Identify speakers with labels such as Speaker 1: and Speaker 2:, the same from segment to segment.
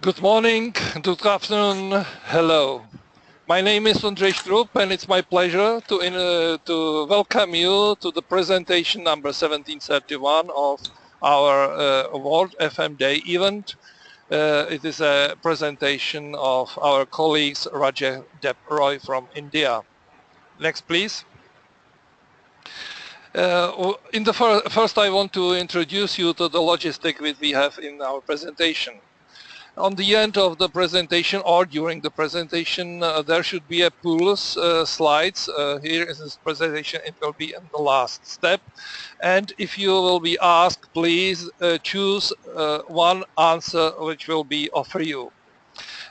Speaker 1: Good morning, good afternoon, hello. My name is Rajesh Deb Roy and it's my pleasure to welcome you to the presentation number 1731 of our World FM Day event. It is a presentation of our colleagues Rajesh Deb Roy from India. Next please. First I want to introduce you to the logistic that we have in our presentation. On the end of the presentation or during the presentation, there should be a pool slides. Here in this presentation, it will be in the last step. And if you will be asked, please choose one answer which will be offered you.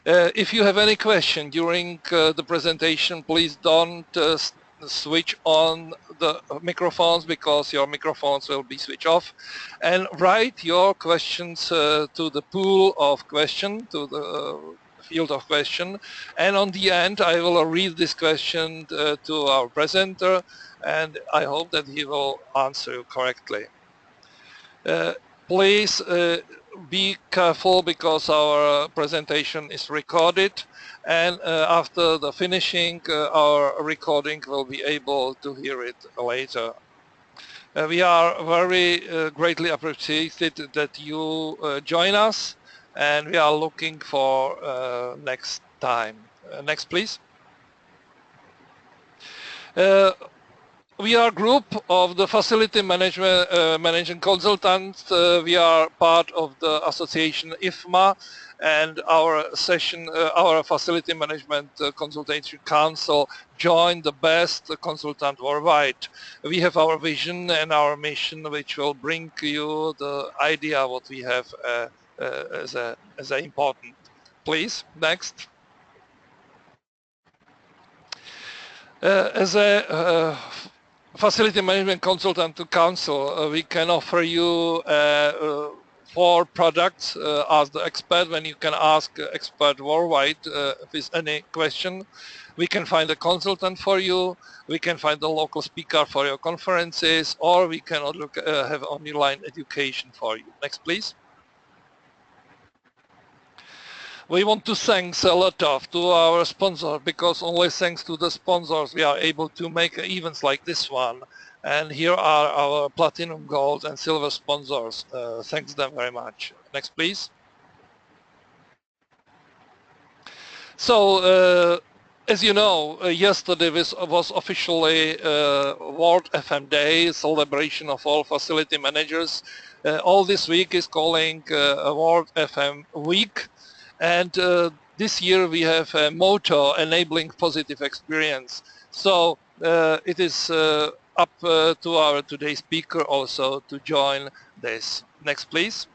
Speaker 1: If you have any question during the presentation, please don't switch on the microphones because your microphones will be switched off, and write your questions to the pool of question, to the field of question, and on the end I will read this question to our presenter and I hope that he will answer you correctly. Please be careful because our presentation is recorded, and after the finishing our recording will be able to hear it later. We are very greatly appreciated that you join us, and we are looking for next time. Next please. We are a group of the facility managing consultants. We are part of the association IFMA, and our session, our facility management consultation council joined the best consultant worldwide. We have our vision and our mission, which will bring you the idea what we have as a important. Please, next. As a facility management consultant to council, we can offer you 4 products as the expert when you can ask expert worldwide with any question. We can find a consultant for you, we can find a local speaker for your conferences, or we can have online education for you. Next please. We want to thank a lot to our sponsor, because only thanks to the sponsors we are able to make events like this one. And here are our platinum, gold and silver sponsors. Thanks them very much. Next please. So as you know, yesterday was officially World FM Day, celebration of all facility managers. All this week is calling World FM Week. And this year we have a motto, enabling positive experience. So it is up to our today's speaker also to join this. Next please.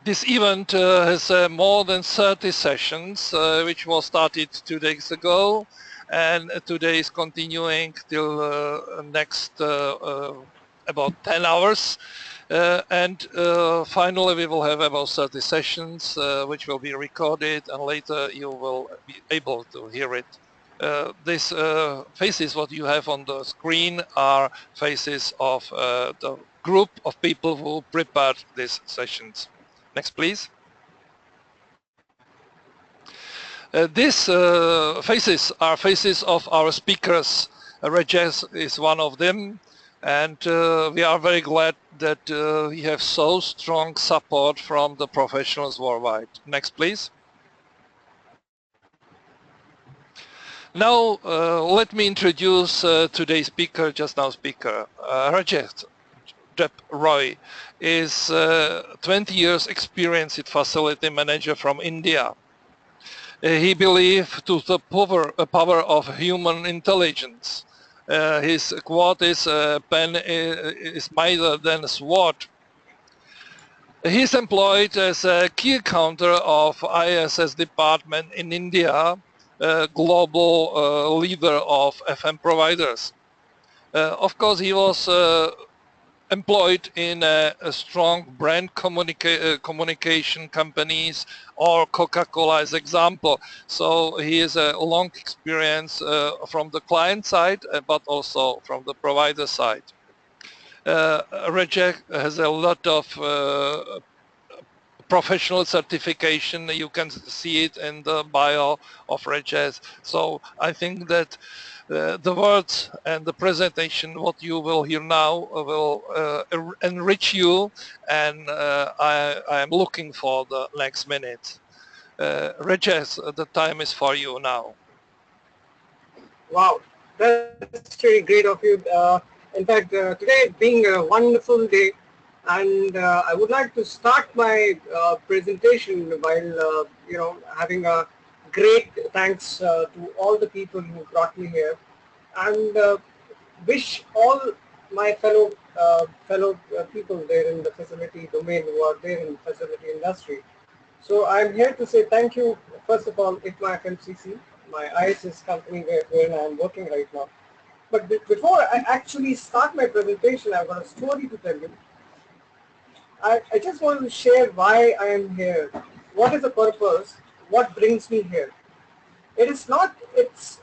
Speaker 1: This event has more than 30 sessions, which was started 2 days ago, and today is continuing till next about 10 hours. Finally we will have about 30 sessions which will be recorded, and later you will be able to hear it. These faces what you have on the screen are faces of the group of people who prepared these sessions. Next please. These faces are faces of our speakers. Rajesh is one of them. And we are very glad that we have so strong support from the professionals worldwide. Next please. Now let me introduce today's speaker, Rajesh Deb Roy is 20 years experience with facility manager from India. He believes to the power of human intelligence. His quote is, pen is mightier than a sword. He is employed as a key accounter of ISS department in India, global leader of FM providers. Of course, he was employed in a strong brand communication companies, or Coca-Cola as example. So he has a long experience from the client side, but also from the provider side. Rajesh has a lot of professional certification. You can see it in the bio of Rajesh. So I think that the words and the presentation, what you will hear now, will enrich you, and I am looking for the next minute. Rajesh, the time is for you now.
Speaker 2: Wow, that's really great of you. In fact, today being a wonderful day, and I would like to start my presentation while having a great thanks to all the people who brought me here, and wish all my fellow people there in the facility domain who are there in the facility industry. So I'm here to say thank you, first of all, IFMA FMCC, my ISS company where I'm working right now. But before I actually start my presentation, I've got a story to tell you. I just want to share why I am here. What is the purpose? What brings me here? It is not. It's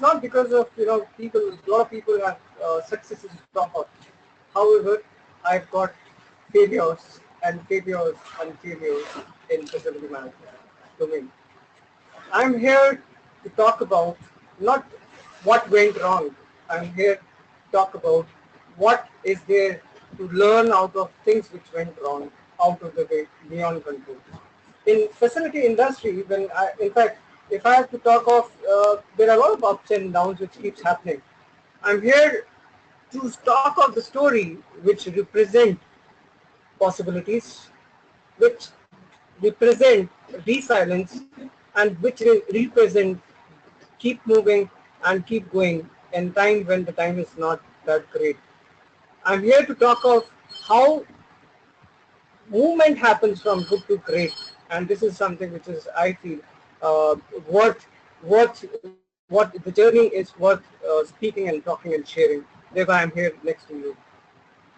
Speaker 2: not because of people. A lot of people have successes to talk about. However, I've got failures and failures and failures in facility management domain. I'm here to talk about not what went wrong. I'm here to talk about what is there to learn out of things which went wrong, out of the way, beyond control. In facility industry, in fact, if I have to talk of, there are a lot of ups and downs which keeps happening. I'm here to talk of the story which represent possibilities, which represent resilience, and which represent keep moving and keep going in time when the time is not that great. I'm here to talk of how movement happens from good to great, and this is something which is, I feel, uh, worth what the journey is worth speaking and talking and sharing. Thereby, I'm here next to you.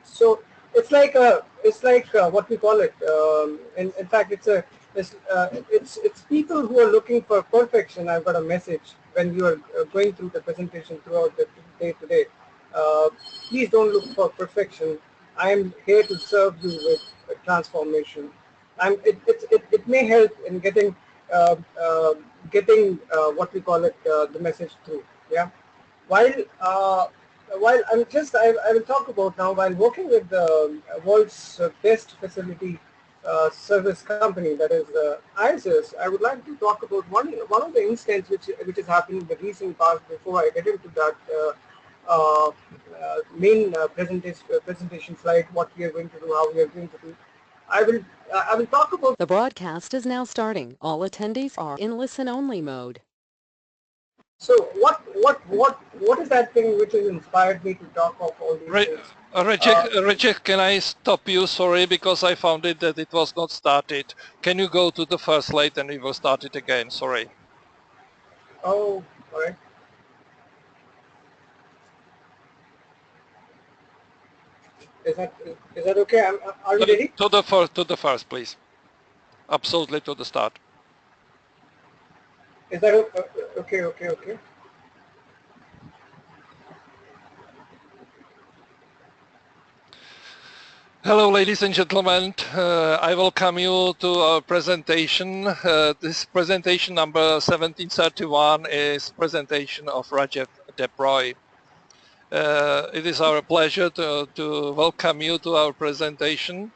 Speaker 2: So it's like what we call it. In fact, it's people who are looking for perfection. I've got a message when you are going through the presentation throughout the day today. Uh, Please don't look for perfection. I am here to serve you with transformation. It may help in uh, uh, getting what we call it the message through. Yeah. While uh, while I will talk about now, while working with the world's best facility service company, that is ISS, I would like to talk about one of the instances which has happened in the recent past. Before I get into that main presentation slide, what we are going to do, how we are going to do, I will talk about.
Speaker 3: The broadcast is now starting. All attendees are in listen-only mode.
Speaker 2: So what is that thing which has inspired me to talk of all these things?
Speaker 1: Rajesh, can I stop you? Sorry, because I found it that it was not started. Can you go to the first slide and we will start it again? Sorry.
Speaker 2: Oh, all right. Is that okay? Are you ready?
Speaker 1: To the first, please. Absolutely to the start.
Speaker 2: Is that okay? Okay.
Speaker 1: Hello, ladies and gentlemen. I welcome you to our presentation. This presentation number 1731 is presentation of Rajesh Deb Roy. It is our pleasure to welcome you to our presentation,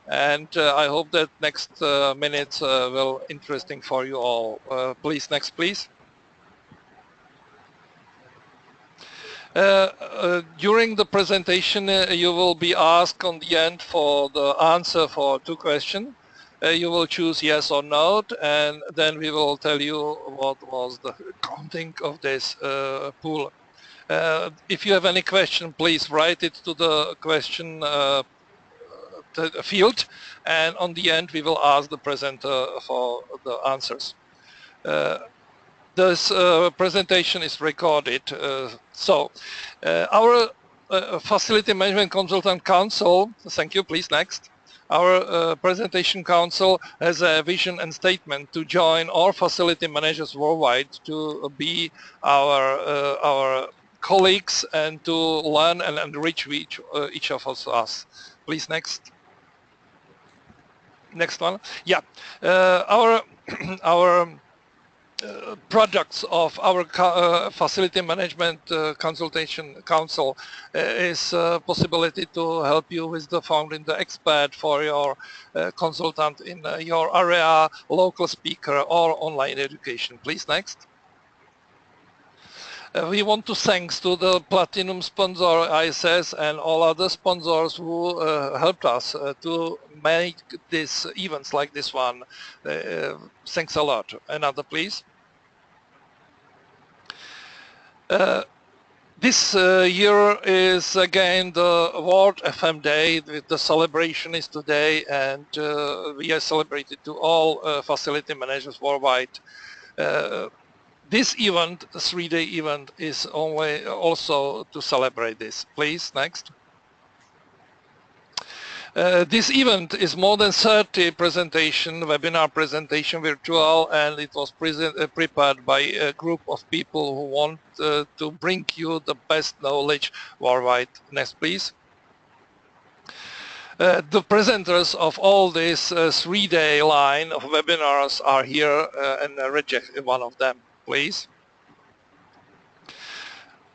Speaker 1: and I hope that next minutes will interesting for you all. Please, next, please. During the presentation, you will be asked on the end for the answer for two questions. You will choose yes or no, and then we will tell you what was the counting of this pool. If you have any question, please write it to the question field, and on the end we will ask the presenter for the answers. This presentation is recorded. Our Facility Management Consultant Council, thank you, please next. Our presentation council has a vision and statement to join all facility managers worldwide to be our colleagues and to learn and enrich each of us. Please, next. Next one. Yeah, our our products of our facility management consultation council is possibility to help you with the finding the expert for your consultant in your area, local speaker or online education. Please, next. We want to thanks to the platinum sponsor ISS and all other sponsors who helped us to make these events like this one. Thanks a lot. Another, please. This year is again the World FM Day. The celebration is today, and we are celebrated to all facility managers worldwide. This event, the 3-day event, is only also to celebrate this. Please, next. This event is more than 30 webinar presentation virtual, and it was prepared by a group of people who want to bring you the best knowledge worldwide. Next, please. The presenters of all this 3-day line of webinars are here, and Rajesh, one of them. Please.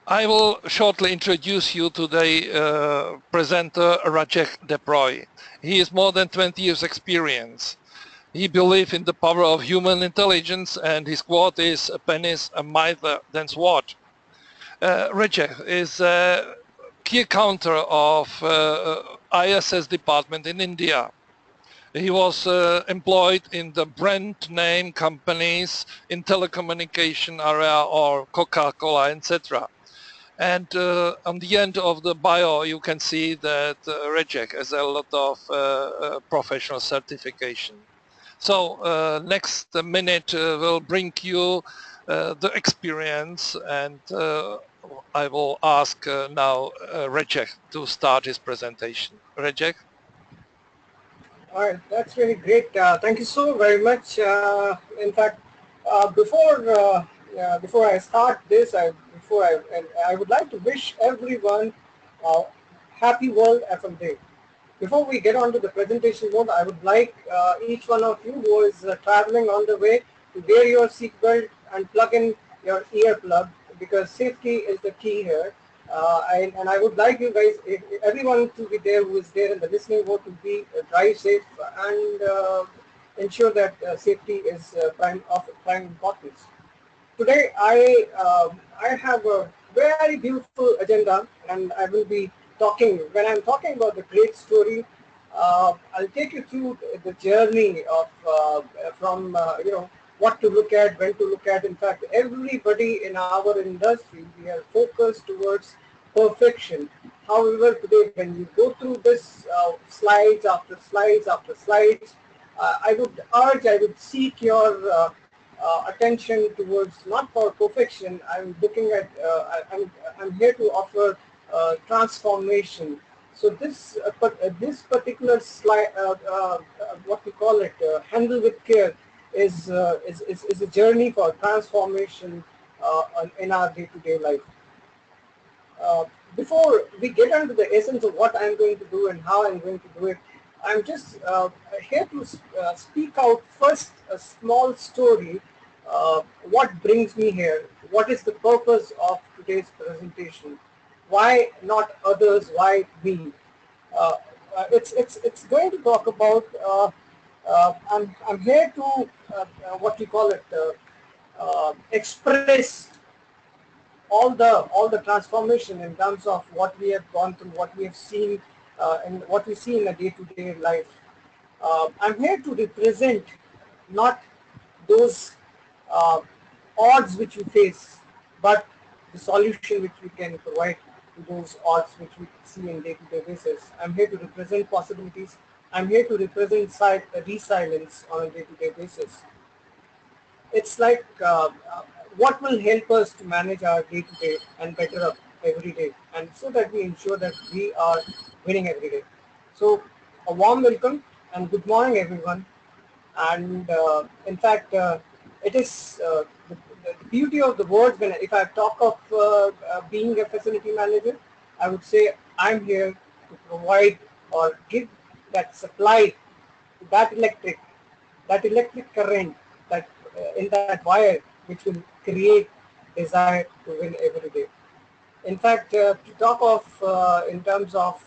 Speaker 1: I will shortly introduce you to the presenter Rajesh Deb Roy. He has more than 20 years experience. He believes in the power of human intelligence, and his quote is, "A pen is a mightier than sword." Rajesh is a key accountant of ISS department in India. He was employed in the brand name companies in telecommunication area or Coca-Cola, etc. And on the end of the bio, you can see that Rajesh has a lot of professional certification. So next minute will bring you the experience, and I will ask now Rajesh to start his presentation. Rajesh?
Speaker 2: All right, that's really great. Thank you so very much. In fact, before I start this, I would like to wish everyone happy World FM Day. Before we get on to the presentation mode, I would like each one of you who is traveling on the way to wear your seatbelt and plug in your earplug, because safety is the key here. And I would like you guys, everyone to be there who is there in the listening mode, to be drive safe and ensure that safety is of prime importance. Today I have a very beautiful agenda, and I will be talking, when I'm talking about the great story, I'll take you through the journey of from what to look at, when to look at. In fact, everybody in our industry, we are focused towards perfection. However, today when you go through this slides after slides after slides, I would seek your attention towards not for perfection. I'm looking at, I'm here to offer transformation. So this particular slide, what we call it, handle with care, is a journey for transformation in our day-to-day life. Before we get into the essence of what I'm going to do and how I'm going to do it, I'm just here to speak out first a small story. What brings me here? What is the purpose of today's presentation? Why not others? Why me? It's going to talk about. I'm here to what we call it, express all the transformation in terms of what we have gone through, what we have seen, and what we see in a day-to-day life. I'm here to represent not those odds which you face, but the solution which we can provide to those odds which we see in day-to-day basis. I'm here to represent possibilities. I'm here to represent resilience on a day-to-day basis. It's like what will help us to manage our day-to-day and better up every day, and so that we ensure that we are winning every day. So a warm welcome and good morning, everyone. And in fact, it is the beauty of the words, when if I talk of being a facility manager, I would say I'm here to provide or give that supply to that electric current that in that wire, which will create desire to win every day. In fact, to talk of in terms of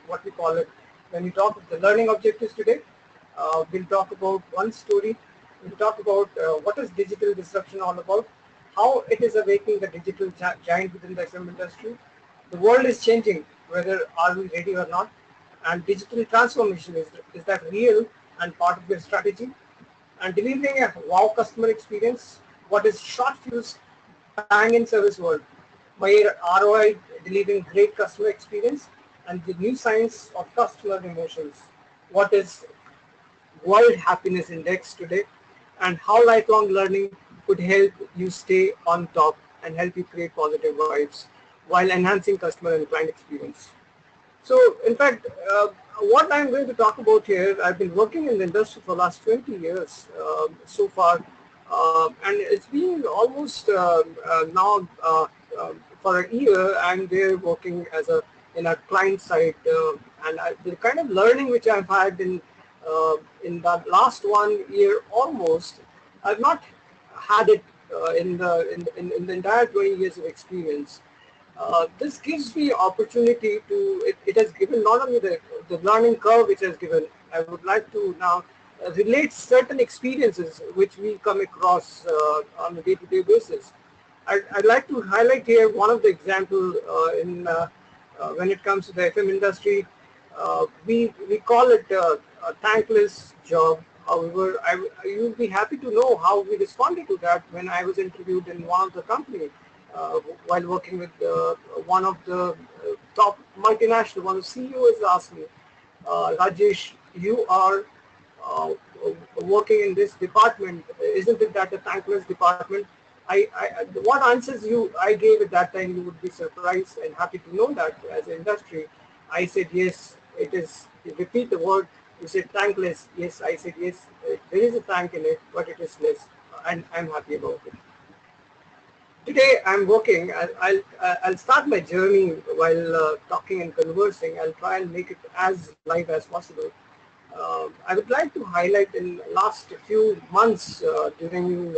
Speaker 2: what we call it, when we talk of the learning objectives today, we'll talk about one story. We'll talk about what is digital disruption all about, how it is awakening the digital giant within the FM industry. The world is changing, whether are we ready or not, and digital transformation is that real and part of your strategy, and delivering a wow customer experience. What is short fuse bang in service world? My ROI delivering great customer experience, and the new science of customer emotions. What is World Happiness Index today, and how lifelong learning could help you stay on top and help you create positive vibes while enhancing customer and client experience. So, in fact, what I'm going to talk about here, I've been working in the industry for the last 20 years so far, and it's been almost now for a year. I'm there working as in a client side, and the kind of learning which I've had in the last 1 year almost, I've not had it in the entire 20 years of experience. This gives me opportunity to, it has given not only the learning curve which has given, I would like to now relate certain experiences which we come across on a day-to-day basis. I'd like to highlight here one of the examples when it comes to the FM industry. We call it a thankless job. However, you'll be happy to know how we responded to that when I was interviewed in one of the companies while working with one of the top multinational. One of the CEOs asked me, Rajesh, you are working in this department. Isn't it that a thankless department? What answers I gave at that time, you would be surprised and happy to know that as an industry. I said, yes, it is. You repeat the word. You said thankless. Yes, I said, yes, there is a thank in it, but it is less. And I'm happy about it. Today I'm working. I'll start my journey while talking and conversing. I'll try and make it as live as possible. I would like to highlight in the last few months during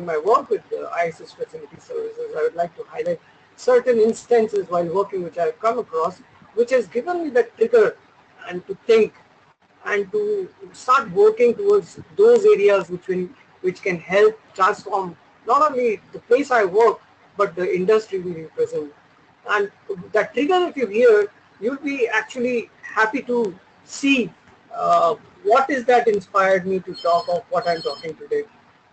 Speaker 2: my work with ISS Facility Services, I would like to highlight certain instances while working which I've come across, which has given me the trigger and to think and to start working towards those areas which can help transform not only the place I work, but the industry we represent. And that trigger, if you hear, you'll be actually happy to see what is that inspired me to talk of what I'm talking today.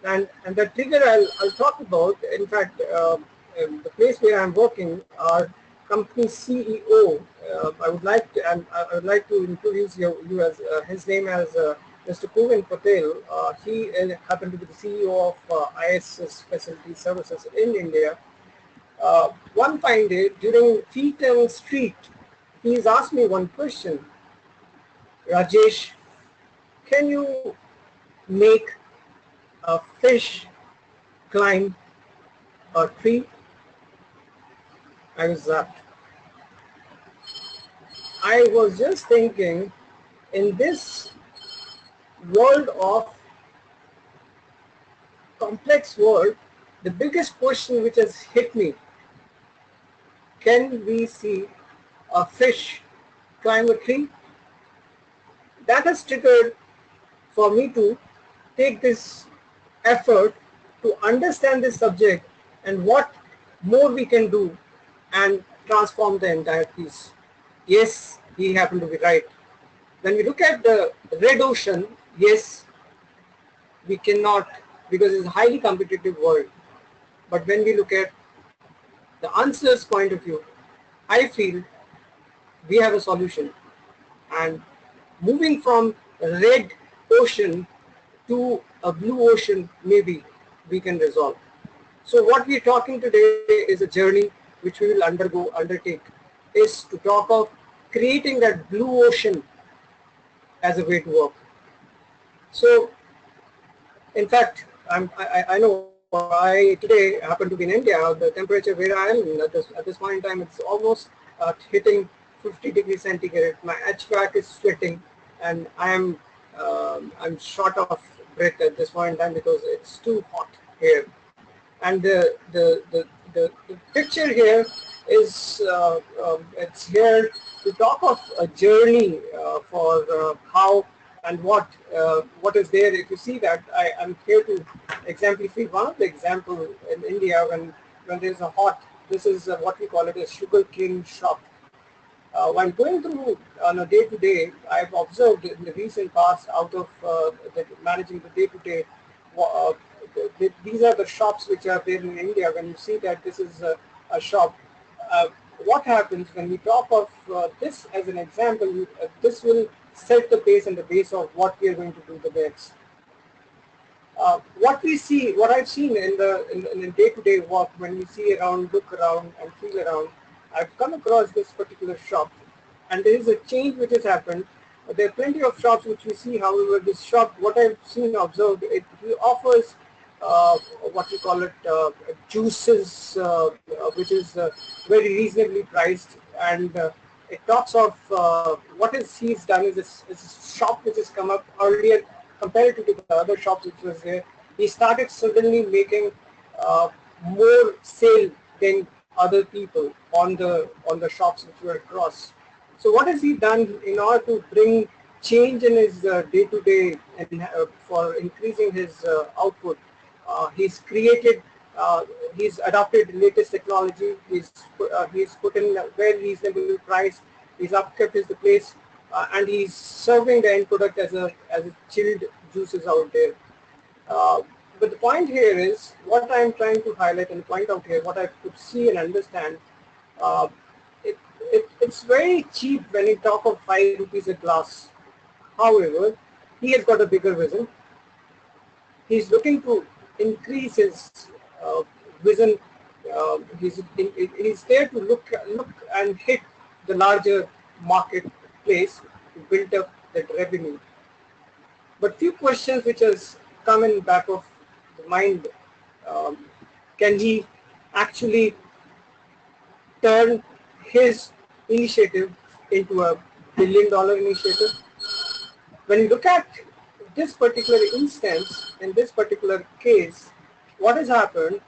Speaker 2: And that trigger I'll talk about. In fact, the place where I'm working, our company CEO, I would like to introduce you as his name as Mr. Kuvan Patel. He happened to be the CEO of ISS Facility Services in India. One fine day during Featon Street, he's asked me one question. Rajesh, can you make a fish climb a tree? I was zapped. I was just thinking, in this world of complex world, the biggest question which has hit me, can we see a fish climb a tree? That has triggered for me to take this effort to understand this subject and what more we can do and transform the entire piece. Yes, he happened to be right. When we look at the red ocean, yes, we cannot, because it's a highly competitive world. But when we look at the answers point of view, I feel we have a solution. And moving from a red ocean to a blue ocean, maybe we can resolve. So what we're talking today is a journey which we will undertake, is to talk of creating that blue ocean as a way to work. So, in fact, I know I today happen to be in India. The temperature where I am at this point in time, it's almost hitting 50 degrees centigrade. My HVAC is sweating, and I'm short of breath at this point in time because it's too hot here. And the picture here is it's here to talk of a journey for how and what is there. If you see that, I'm here to exemplify one of the example in India when there's a hot. This is what we call it a sugarcane shop. While going through on a day-to-day, I've observed in the recent past out of managing the day-to-day, these are the shops which are there in India. When you see that this is a shop, uh, what happens when we talk of this as an example, this will set the pace and the base of what we are going to do the next. What I've seen in the day-to-day work, when we see around, look around, and feel around, I've come across this particular shop, and there is a change which has happened. There are plenty of shops which we see. However, this shop, what I've seen, observed, he offers what we call it juices, which is very reasonably priced, and it talks of he's done is this shop which has come up earlier comparative to the other shops which was there. He started suddenly making more sale than other people on the shops which were across. So what has he done in order to bring change in his day-to-day and for increasing his output? He's adopted latest technology. He's put in a very reasonable price. He's upkept his place, and he's serving the end product as a chilled juices out there. But the point here is what I'm trying to highlight and point out here, what I could see and understand. Uh, it's very cheap when you talk of 5 rupees a glass. However, he has got a bigger vision. He's looking to increase his vision. He's there to look and hit the larger marketplace to build up that revenue. But few questions which has come in back of the mind: can he actually turn his initiative into a billion-dollar initiative? When you look at this particular instance, in this particular case, what has happened,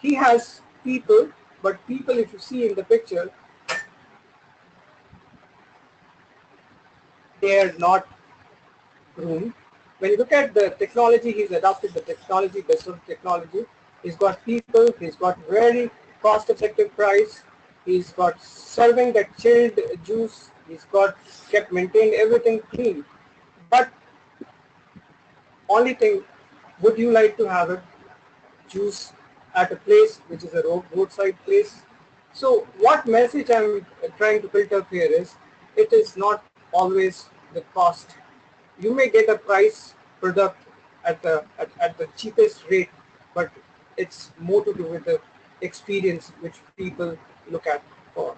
Speaker 2: he has people, but people, if you see in the picture, they are not groomed. When you look at the technology, he's adopted the technology, best of technology. He's got people, he's got very cost-effective price, he's got serving that chilled juice, he's got maintained everything clean. But only thing, would you like to have a juice at a place which is a roadside place? So what message I'm trying to build up here is, it is not always the cost. You may get a price product at the cheapest rate, but it's more to do with the experience which people look at for.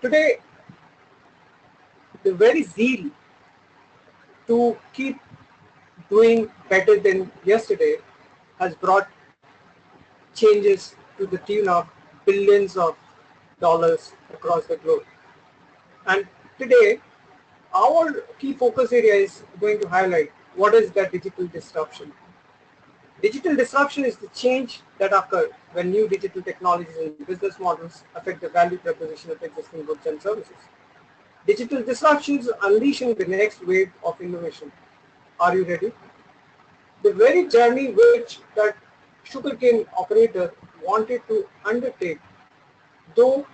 Speaker 2: Today, the very zeal to keep doing better than yesterday has brought changes to the tune of billions of dollars across the globe. And today, our key focus area is going to highlight what is that digital disruption. Digital disruption is the change that occurs when new digital technologies and business models affect the value proposition of existing goods and services. Digital disruptions unleashing the next wave of innovation. Are you ready? The very journey which that sugarcane operator wanted to undertake, though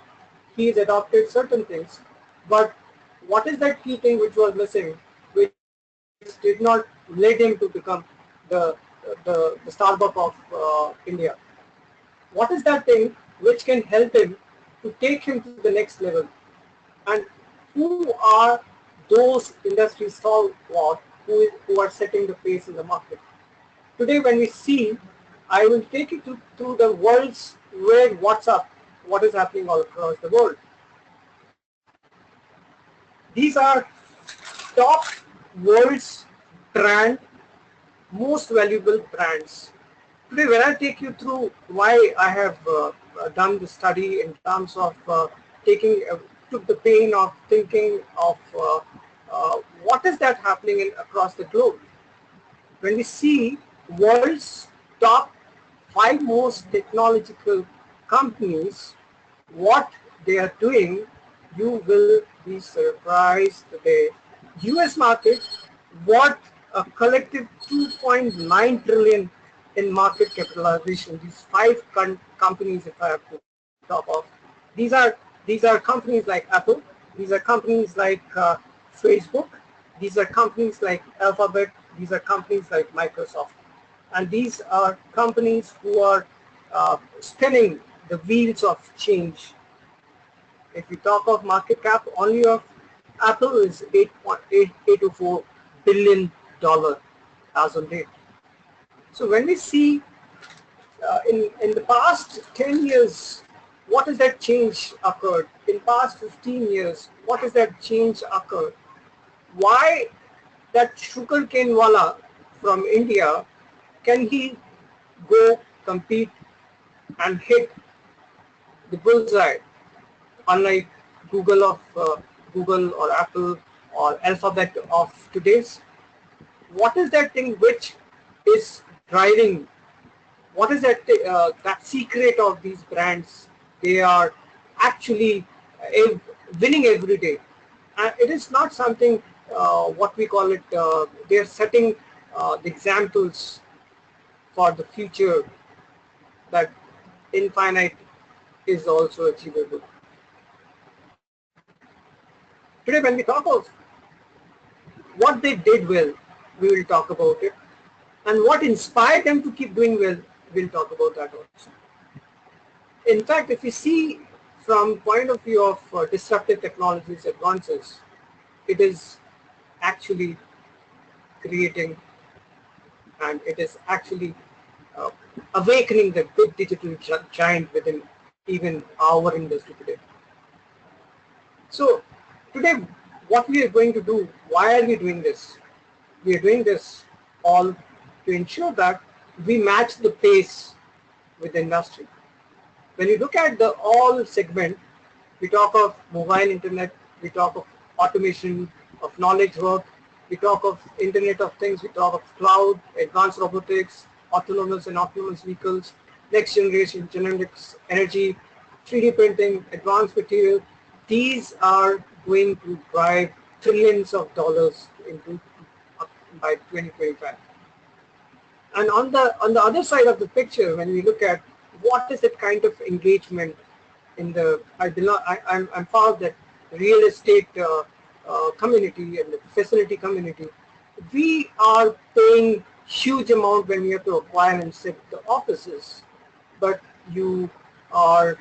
Speaker 2: he has adopted certain things, but what is that key thing which was missing, which did not lead him to become the Starbucks of India? What is that thing which can help him to take him to the next level? And who are those industry stalwarts who are setting the pace in the market? Today when we see, I will take you through the world's where what's up, what is happening all across the world. These are top world's brand, most valuable brands. Today, when I take you through why I have done the study in terms of took the pain of thinking of what is that happening across the globe. When we see world's top 5 most technological companies, what they are doing, you will be surprised today. US market, what a collective 2.9 trillion in market capitalization. These 5 companies, if I have to talk of, these are companies like Apple, these are companies like Facebook, these are companies like Alphabet, these are companies like Microsoft, and these are companies who are spinning the wheels of change. If we talk of market cap, only of Apple is $8.824 billion as on date. So when we see in the past 10 years, what is that change occurred? In past 15 years, what is that change occurred? Why that sugarcane wala from India, can he go compete and hit the bullseye, unlike Google or Apple or Alphabet of today's? What is that thing which is driving? What is that that secret of these brands? They are actually winning every day. And it is not something what we call it. They are setting the examples for the future that infinite is also achievable. Today, when we talk of what they did well, we will talk about it, and what inspired them to keep doing well, we'll talk about that also. In fact, if you see from point of view of disruptive technologies advances, it is actually creating and it is actually awakening the big digital giant within even our industry today. So today, what we are going to do, why are we doing this? We are doing this all to ensure that we match the pace with the industry. When you look at the all segment, we talk of mobile internet, we talk of automation, of knowledge work, we talk of Internet of Things, we talk of cloud, advanced robotics, autonomous and autonomous vehicles, next generation genetics, energy, 3D printing, advanced material. These are going to drive trillions of dollars into by 2025. And on the other side of the picture, when we look at what is that kind of engagement in the, I'm part of that real estate community and the facility community. We are paying huge amount when we have to acquire and set the offices, but you are,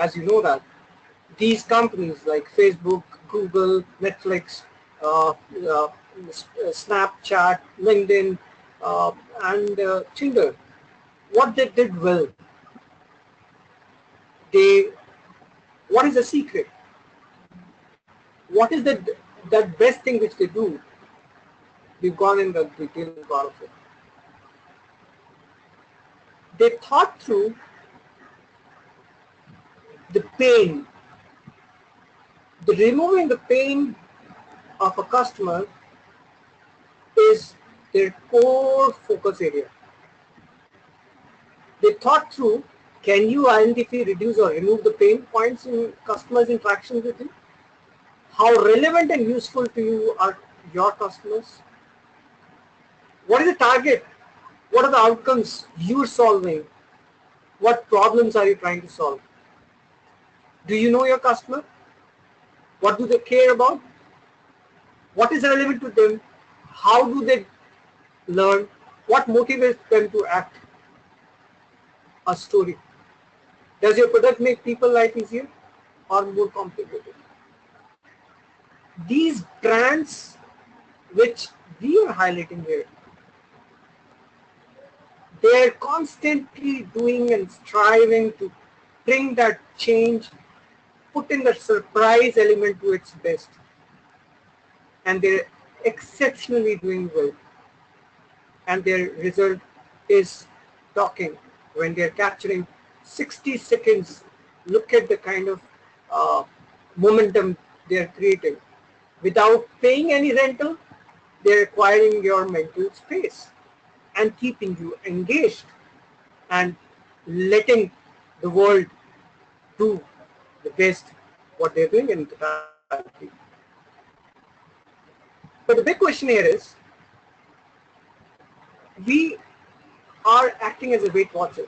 Speaker 2: as you know that, these companies like Facebook, Google, Netflix, Snapchat, LinkedIn, and Tinder, what they did well, what is the secret? What is that best thing which they do? We've gone in the detail part of it. They thought through the pain, removing the pain of a customer is their core focus area. They thought through, can you identify, reduce or remove the pain points in customers' interaction with you? How relevant and useful to you are your customers? What is the target? What are the outcomes you're solving? What problems are you trying to solve? Do you know your customer? What do they care about? What is relevant to them? How do they learn? What motivates them to act? A story. Does your product make people life easier or more complicated? These brands which we are highlighting here, they are constantly doing and striving to bring that change put in the surprise element to its best, and they're exceptionally doing well, and their result is talking when they're capturing 60 seconds. Look at the kind of momentum they're creating. Without paying any rental, they're acquiring your mental space and keeping you engaged and letting the world do the best what they're doing in totality. But the big question here is, we are acting as a Weight Watcher.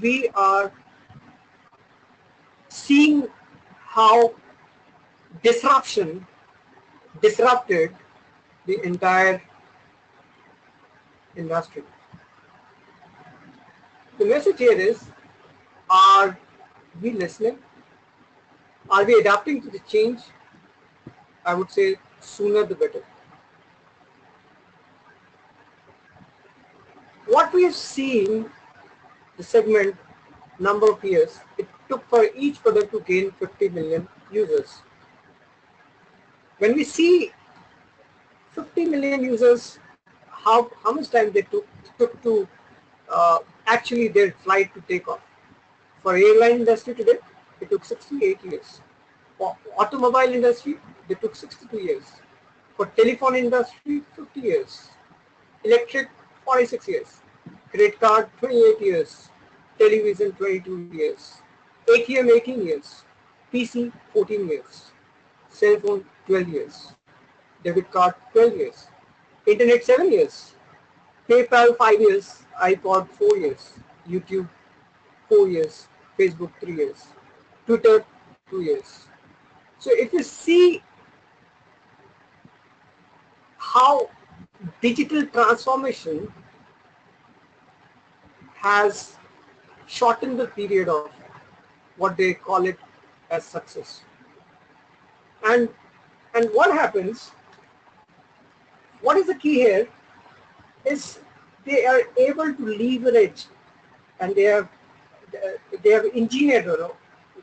Speaker 2: We are seeing how disruption disrupted the entire industry. The message here is, are we listening? Are we adapting to the change? I would say sooner the better. What we have seen, the segment number of years, it took for each product to gain 50 million users. When we see 50 million users, how much time they took to actually their flight to take off. For airline industry today, it took 68 years. For automobile industry, they took 62 years. For telephone industry, 50 years. Electric, 46 years. Credit card, 28 years. Television, 22 years. ATM, 18 years. PC, 14 years. Cell phone, 12 years. Debit card, 12 years. Internet, 7 years. PayPal, 5 years. iPod, 4 years. YouTube, 4 years. Facebook, 3 years. Twitter, 2 years. So if you see how digital transformation has shortened the period of what they call it as success. And what happens, what is the key here is they are able to leverage, and they have engineered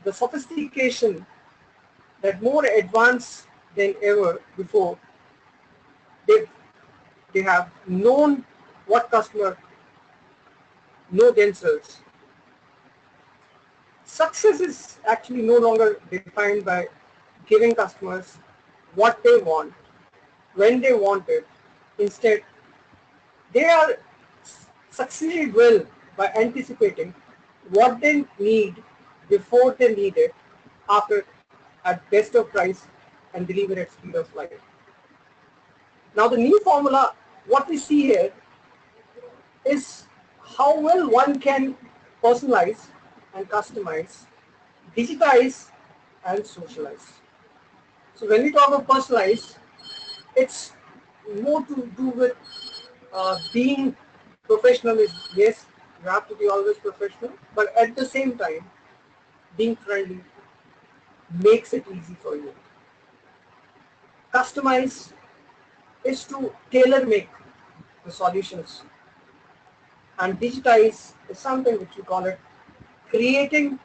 Speaker 2: the sophistication that more advanced than ever before. They have known what customer know themselves. Success is actually no longer defined by giving customers what they want, when they want it. Instead, they are succeeded well by anticipating what they need before they need it, after at best of price and deliver at speed of light. Now the new formula, what we see here is how well one can personalize and customize, digitize and socialize. So when we talk about personalize, it's more to do with being professional. Is yes, you have to be always professional, but at the same time, being friendly makes it easy for you. Customize is to tailor make the solutions, and digitize is something which we call it creating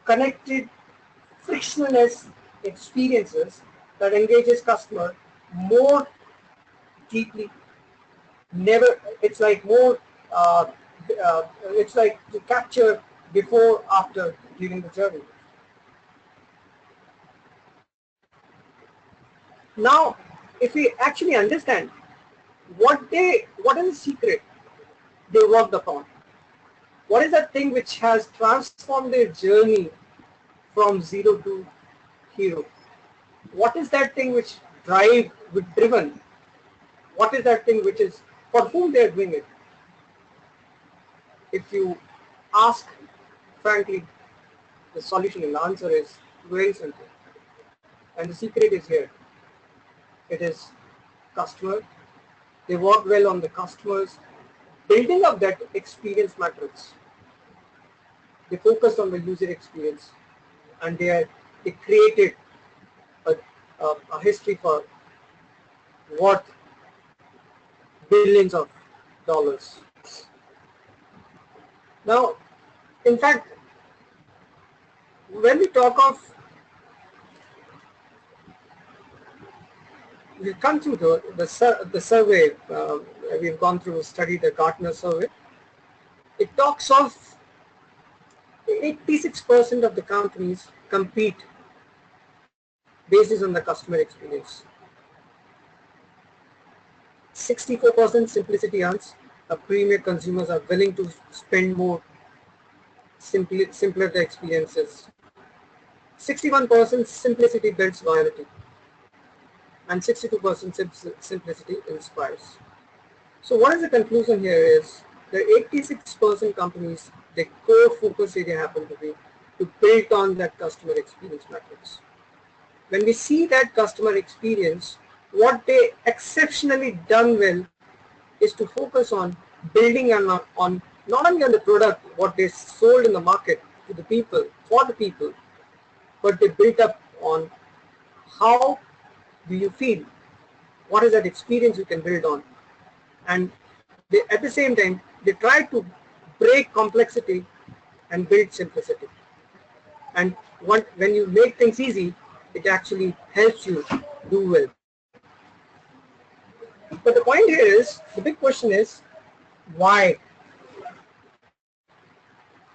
Speaker 2: connected, frictionless experiences that engages customer more deeply. Never, it's like more, it's like to capture before, after, during the journey. Now, if we actually understand what is the secret they worked upon, what is that thing which has transformed their journey from zero to hero? What is that thing which driven? What is that thing which is for whom they are doing it? If you ask frankly, the solution and answer is very simple. And the secret is here. It is customer. They work well on the customers, building up that experience matrix. They focused on the user experience, and they created a history for worth billions of dollars. Now, in fact, when we talk of, we've come through the survey, we've gone through, studied the Gartner Survey. It talks of 86% of the companies compete basis on the customer experience. 64% simplicity earns. Premier consumers are willing to spend more, simpler the experiences. 61% simplicity builds loyalty, and 62% simplicity inspires. So what is the conclusion here is the 86% companies, their core focus area happen to be to build on that customer experience metrics. When we see that customer experience, what they exceptionally done well is to focus on building on not only on the product, what they sold in the market to the people, for the people, but they built up on how do you feel, what is that experience you can build on, and they, at the same time, they try to break complexity and build simplicity. And when you make things easy, it actually helps you do well. But the point here is, the big question is, why?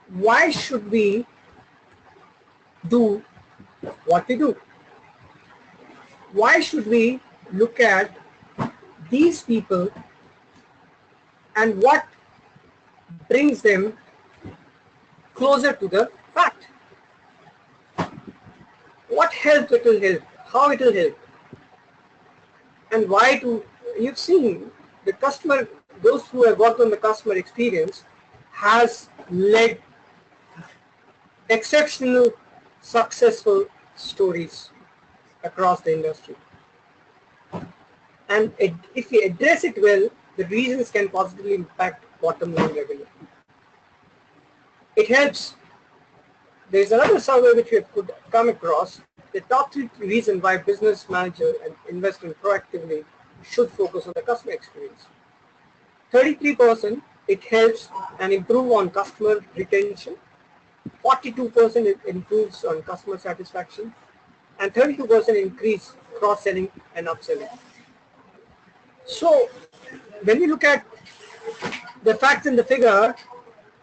Speaker 2: Why should we do what we do? Why should we look at these people and what brings them closer to the fact? What help it will help, how it will help, and why to, you've seen the customer, those who have worked on the customer experience has led exceptional successful stories across the industry. And if we address it well, the reasons can positively impact bottom line revenue. It helps. There's another survey which we could come across, the top 3 reasons why business manager and investors proactively should focus on the customer experience. 33% it helps and improve on customer retention, 42% it improves on customer satisfaction, and 32% increase cross-selling and upselling. So when we look at the facts and the figure,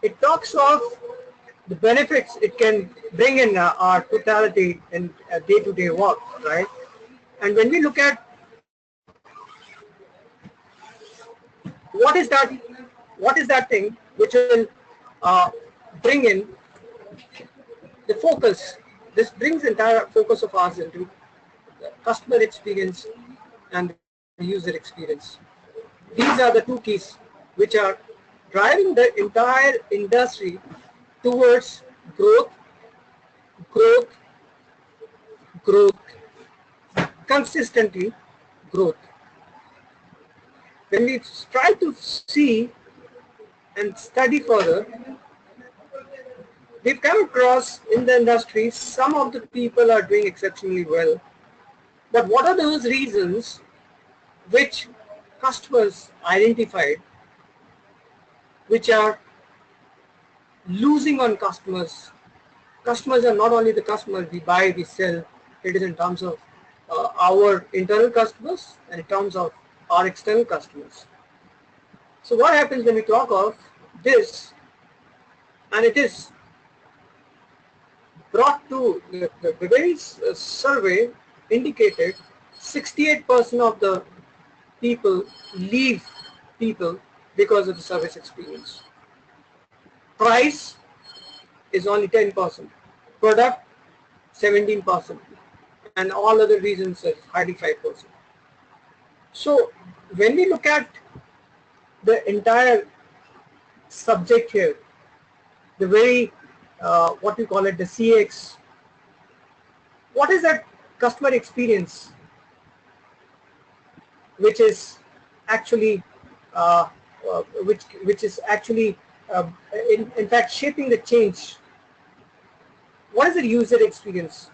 Speaker 2: it talks of the benefits it can bring in our totality in day-to-day work, right? And when we look at what is that thing which will bring in the focus, this brings entire focus of ours into the customer experience and the user experience. These are the 2 keys which are driving the entire industry towards growth, consistently growth. When we try to see and study further, we've come across in the industry, some of the people are doing exceptionally well. But what are those reasons which customers identified which are losing on customers? Customers are not only the customers we buy, we sell. It is in terms of our internal customers and in terms of our external customers. So what happens when we talk of this, and it is brought to the very survey indicated 68% of the people leave people because of the service experience. Price is only 10%, product 17%, and all other reasons are hardly 5%. So when we look at the entire subject here, the very what we call it, the CX, what is that customer experience which is actually which is actually in fact shaping the change? What is the user experience?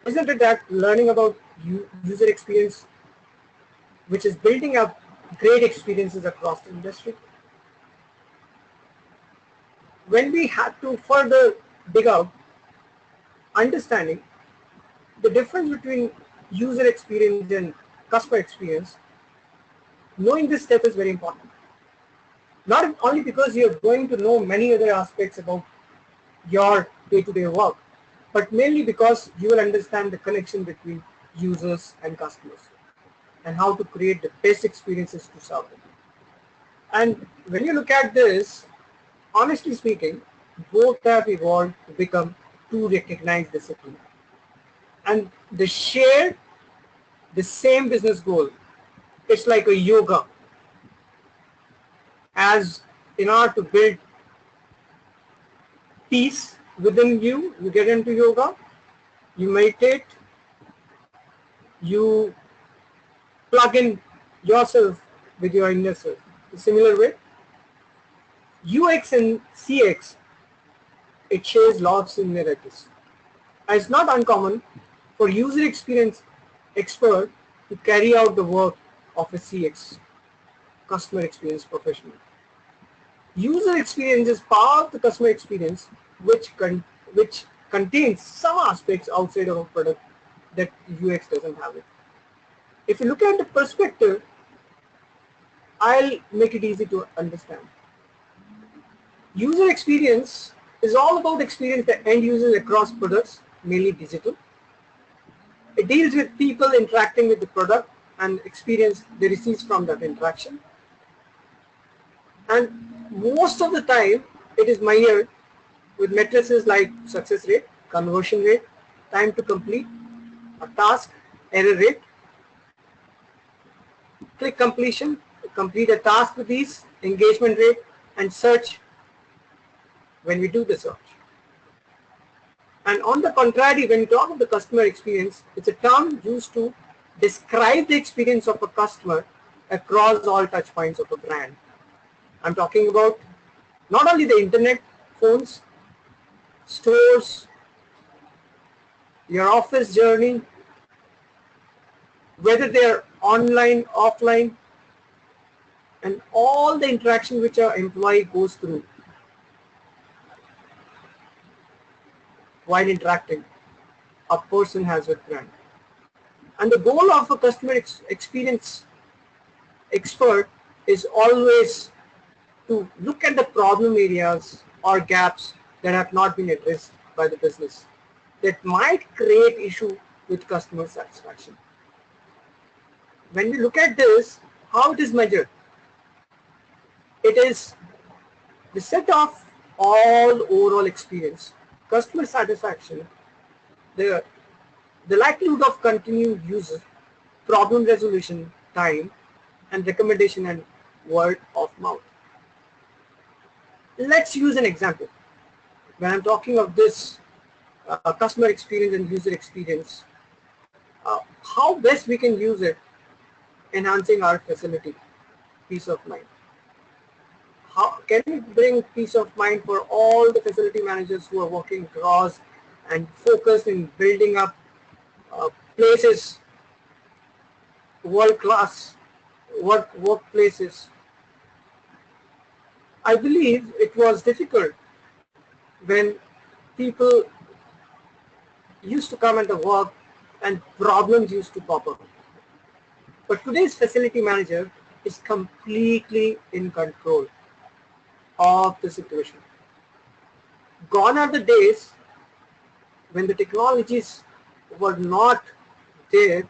Speaker 2: Isn't it that learning about user experience which is building up great experiences across the industry? When we had to further dig out, understanding the difference between user experience and customer experience, knowing this step is very important. Not only because you're going to know many other aspects about your day-to-day work, but mainly because you will understand the connection between users and customers and how to create the best experiences to serve them. And when you look at this, honestly speaking, both have evolved to become two recognized disciplines. And they share the same business goal. It's like a yoga. As in order to build peace within you, you get into yoga, you meditate, you plug in yourself with your inner self. In a similar way, UX and CX, it shares lots of similarities. And it's not uncommon for user experience expert to carry out the work of a CX, customer experience professional. User experience is part of the customer experience which contains some aspects outside of a product that UX doesn't have it. If you look at the perspective, I'll make it easy to understand. User experience is all about experience the end users across products, mainly digital. It deals with people interacting with the product and experience they receive from that interaction. And most of the time, it is measured with matrices like success rate, conversion rate, time to complete a task, error rate, click completion, complete a task with these, engagement rate, and search when we do the search. And on the contrary, when we talk of the customer experience, it's a term used to describe the experience of a customer across all touch points of a brand. I'm talking about not only the internet, phones, stores, your office journey, whether they're online, offline, and all the interaction which our employee goes through while interacting, a person has with brand. And the goal of a customer experience expert is always to look at the problem areas or gaps that have not been addressed by the business that might create issue with customer satisfaction. When we look at this, how it is measured? It is the set of all overall experience, customer satisfaction, the likelihood of continued use, problem resolution time, and recommendation and word of mouth. Let's use an example. When I'm talking of this customer experience and user experience, how best we can use it enhancing our facility, peace of mind. How can we bring peace of mind for all the facility managers who are working across and focused in building up places, world-class workplaces? I believe it was difficult when people used to come into work and problems used to pop up. But today's facility manager is completely in control of the situation. Gone are the days when the technologies were not there.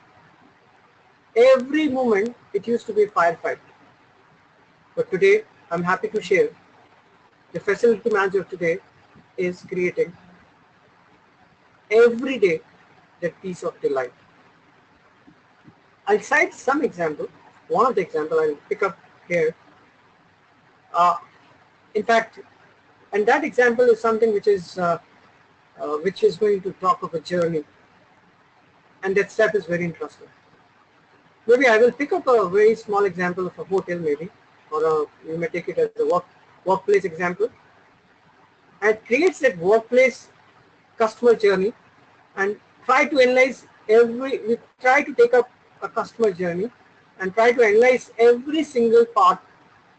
Speaker 2: Every moment it used to be a firefight. But today, I'm happy to share, the facility manager today is creating every day that peace of delight. I'll cite some example. One of the example I'll pick up here. In fact, and that example is something which is going to talk of a journey, and that step is very interesting. Maybe I will pick up a very small example of a hotel, maybe, or you may take it as a workplace example, and it creates that workplace customer journey, and try to analyze we try to take up a customer journey and try to analyze every single part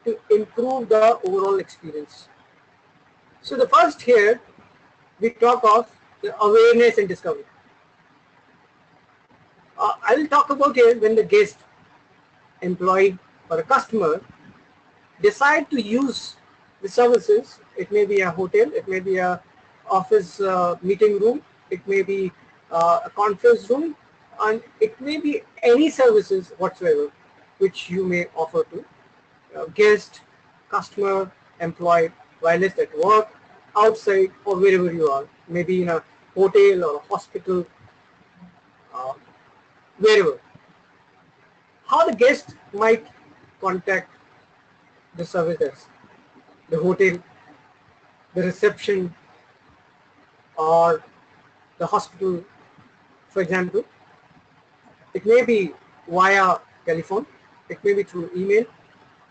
Speaker 2: to improve the overall experience. So the first here we talk of the awareness and discovery. I will talk about here when the guest, employee, or a customer decide to use the services. It may be a hotel, it may be a office meeting room, it may be a conference room, and it may be any services whatsoever which you may offer to guest, customer, employee, while it's at work, outside, or wherever you are, maybe in a hotel or a hospital, uh, wherever. How the guest might contact the service desk, the hotel, the reception, or the hospital, for example. It may be via telephone, it may be through email,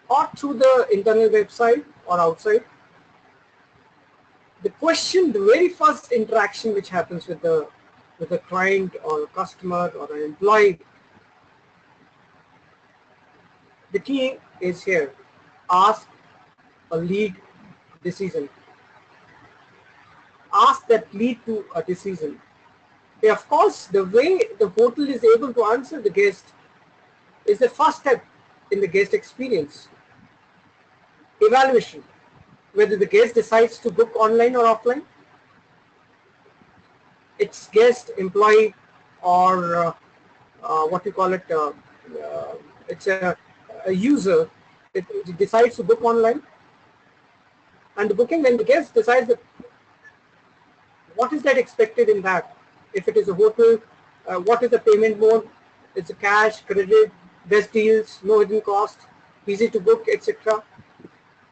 Speaker 2: or through the internal website or outside. The question, the very first interaction which happens with the client or customer or an employee, the key is here: ask a lead decision. Ask that lead to a decision. Of course, the way the hotel is able to answer the guest is the first step in the guest experience. Evaluation, whether the guest decides to book online or offline, it's guest, employee, or what we call it, it's a user. It decides to book online, and the booking, when the guest decides that, what is that expected in that? If it is a hotel, what is the payment mode? It's a cash, credit, best deals, no hidden cost, easy to book, etc.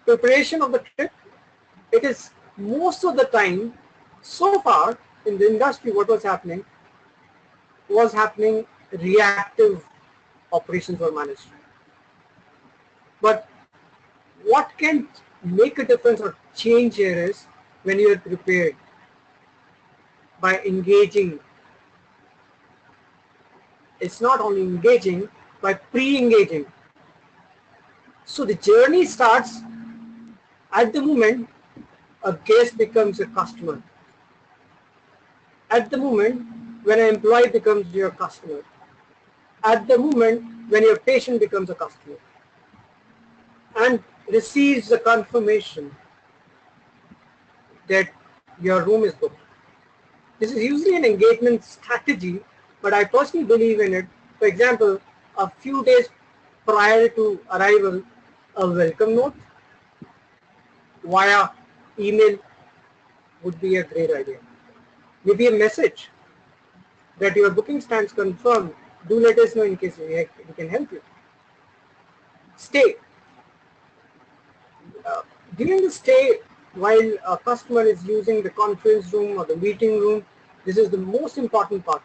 Speaker 2: Preparation of the trip. It is most of the time, so far in the industry, what was happening reactive operations were managed. But what can make a difference or change here is when you are prepared by engaging. It's not only engaging, by pre-engaging. So the journey starts at the moment a guest becomes a customer. At the moment when an employee becomes your customer. At the moment when your patient becomes a customer and receives the confirmation that your room is booked. This is usually an engagement strategy, but I personally believe in it. For example, a few days prior to arrival, a welcome note via email would be a great idea. Maybe a message that your booking stands confirmed. Do let us know in case we can help you. Stay. During the stay, while a customer is using the conference room or the meeting room, this is the most important part.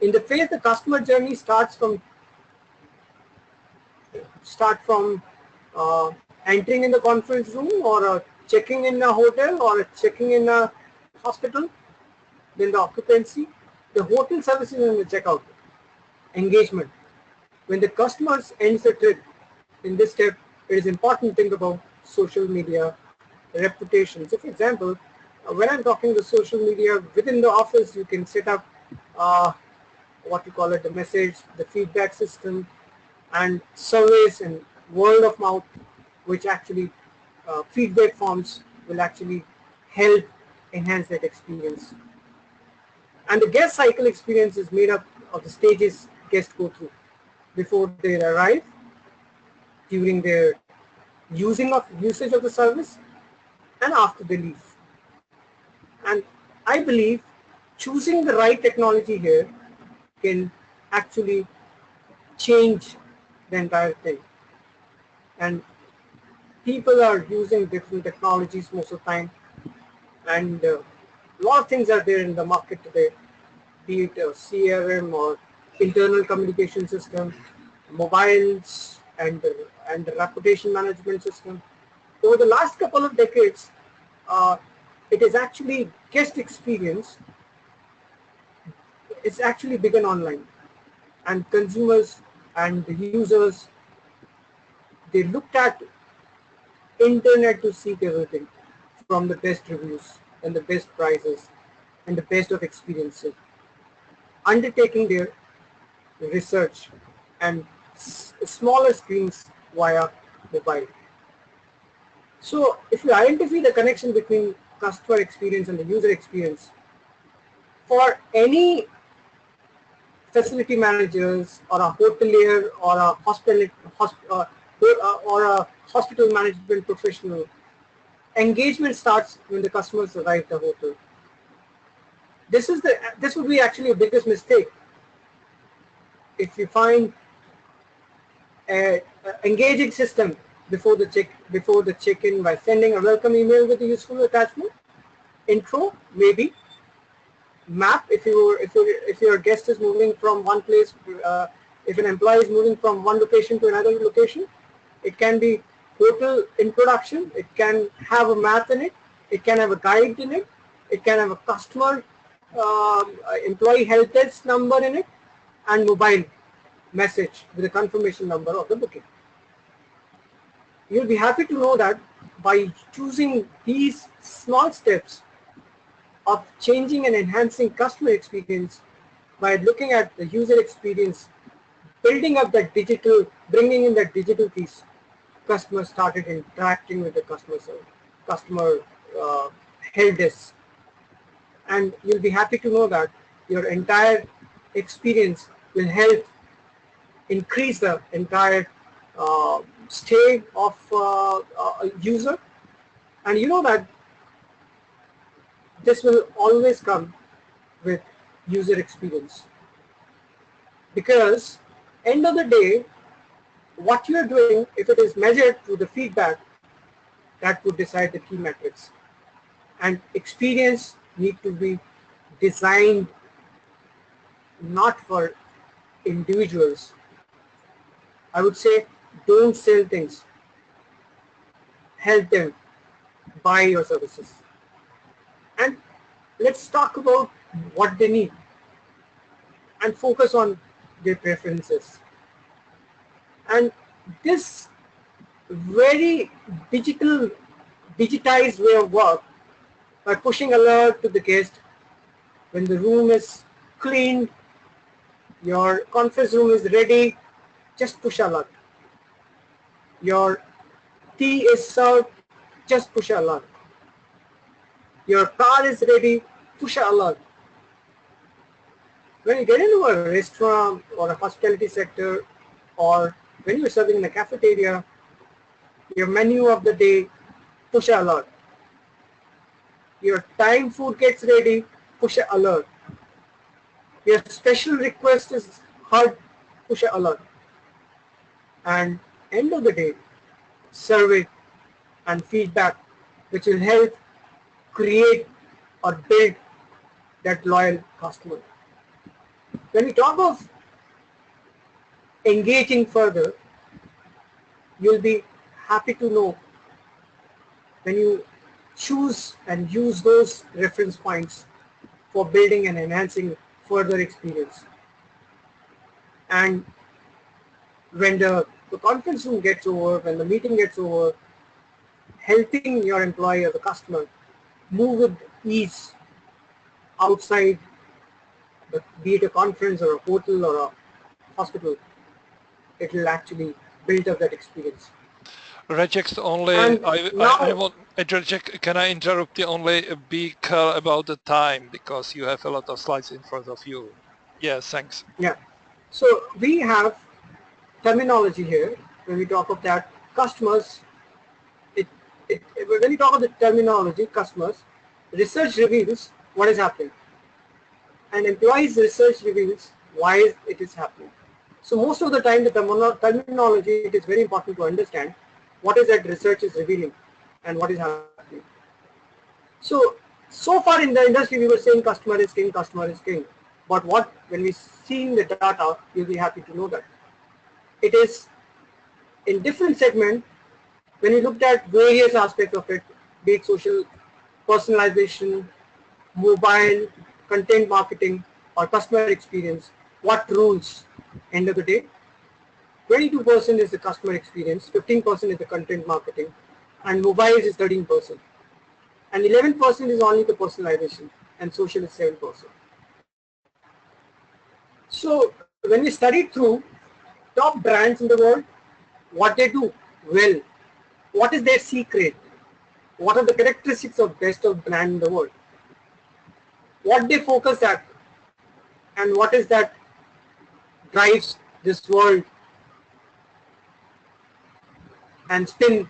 Speaker 2: In the phase, the customer journey starts from entering in the conference room, or checking in a hotel, or checking in a hospital, then the occupancy, the hotel services, and the checkout. Engagement. When the customer ends the trip, in this step, it is important to think about social media, reputation. So for example, when I'm talking the social media within the office, you can set up what you call it, the message, the feedback system, and surveys and word of mouth, which actually feedback forms will actually help enhance that experience. And the guest cycle experience is made up of the stages guests go through before they arrive, during their usage of the service, and after they leave. And I believe choosing the right technology here can actually change the entire thing. And people are using different technologies most of the time, and a lot of things are there in the market today, be it a CRM or internal communication system, mobiles, and the reputation management system. Over the last couple of decades, it is actually guest experience. It's actually begun online, and consumers and the users, they looked at internet to seek everything from the best reviews and the best prices and the best of experiences, undertaking their research and smaller screens via mobile. So if you identify the connection between customer experience and the user experience, for any facility managers or a hotelier or a hospital management professional, engagement starts when the customers arrive at the hotel. This would be actually a biggest mistake. If you find an engaging system before the check-in by sending a welcome email with a useful attachment, intro maybe, map if your guest is moving from one place, if an employee is moving from one location to another location, it can be hotel introduction, it can have a map in it, it can have a guide in it, it can have a customer employee help desk number in it, and mobile message with a confirmation number of the booking. You'll be happy to know that by choosing these small steps of changing and enhancing customer experience, by looking at the user experience, building up that digital, bringing in that digital piece, customers started interacting with the customer help desk. And you'll be happy to know that your entire experience will help increase the entire stay of a user. And you know that this will always come with user experience, because end of the day, what you are doing, if it is measured through the feedback, that would decide the key metrics. And experience need to be designed not for individuals. I would say, don't sell things, help them buy your services. And let's talk about what they need and focus on their preferences. And this very digitized way of work, by pushing alert to the guest when the room is cleaned, your conference room is ready, just push alert. Your tea is served, just push alert. Your car is ready, push alert. When you get into a restaurant or a hospitality sector, or when you're serving in a cafeteria, your menu of the day, push alert. Your time food gets ready, push alert. Your special request is heard, push alert. And end of the day, survey and feedback, which will help create or build that loyal customer. When we talk of engaging further, you'll be happy to know when you choose and use those reference points for building and enhancing further experience. And when the conference room gets over, when the meeting gets over, helping your employee or the customer move with ease outside, be it a conference or a hotel or a hospital, it will actually build up that experience.
Speaker 1: Rajesh, only I want Rajesh, can I interrupt you? Only be clear about the time, because you have a lot of slides in front of you. Yes, thanks.
Speaker 2: Yeah. So we have terminology here when we talk of that customers. When we talk of the terminology customers, research reveals what is happening, and employees research reveals why it is happening. So most of the time, the terminology, it is very important to understand what is that research is revealing and what is happening. So far in the industry, we were saying customer is king, customer is king. But when we see the data, you'll be happy to know that it is in different segments. When you looked at various aspects of it, be it social personalization, mobile, content marketing, or customer experience, what rules? End of the day, 22% is the customer experience, 15% is the content marketing, and mobile is 13%. And 11% is only the personalization. and social is 7%. So when we study through top brands in the world, what they do well, what is their secret, what are the characteristics of best of brand in the world, what they focus at, and what is that drives this world and spin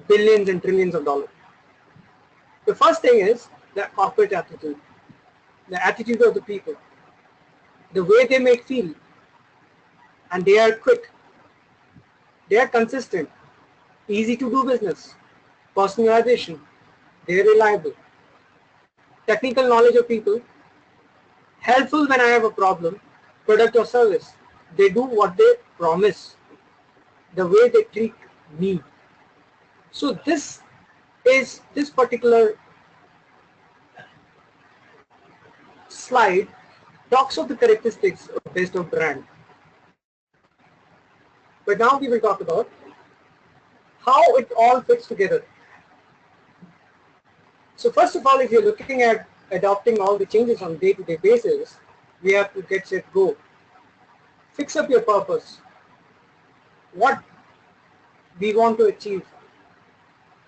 Speaker 2: billions and trillions of dollars. The first thing is the corporate attitude, the attitude of the people, the way they make feel, and they are quick, they are consistent, easy to do business, personalization, they are reliable, technical knowledge of people, helpful when I have a problem, product or service, they do what they promise, the way they treat me. So this particular slide talks of the characteristics of best of brand. But now we will talk about how it all fits together. So first of all, if you're looking at adopting all the changes on day-to-day basis, we have to get set, go. Fix up your purpose. What we want to achieve.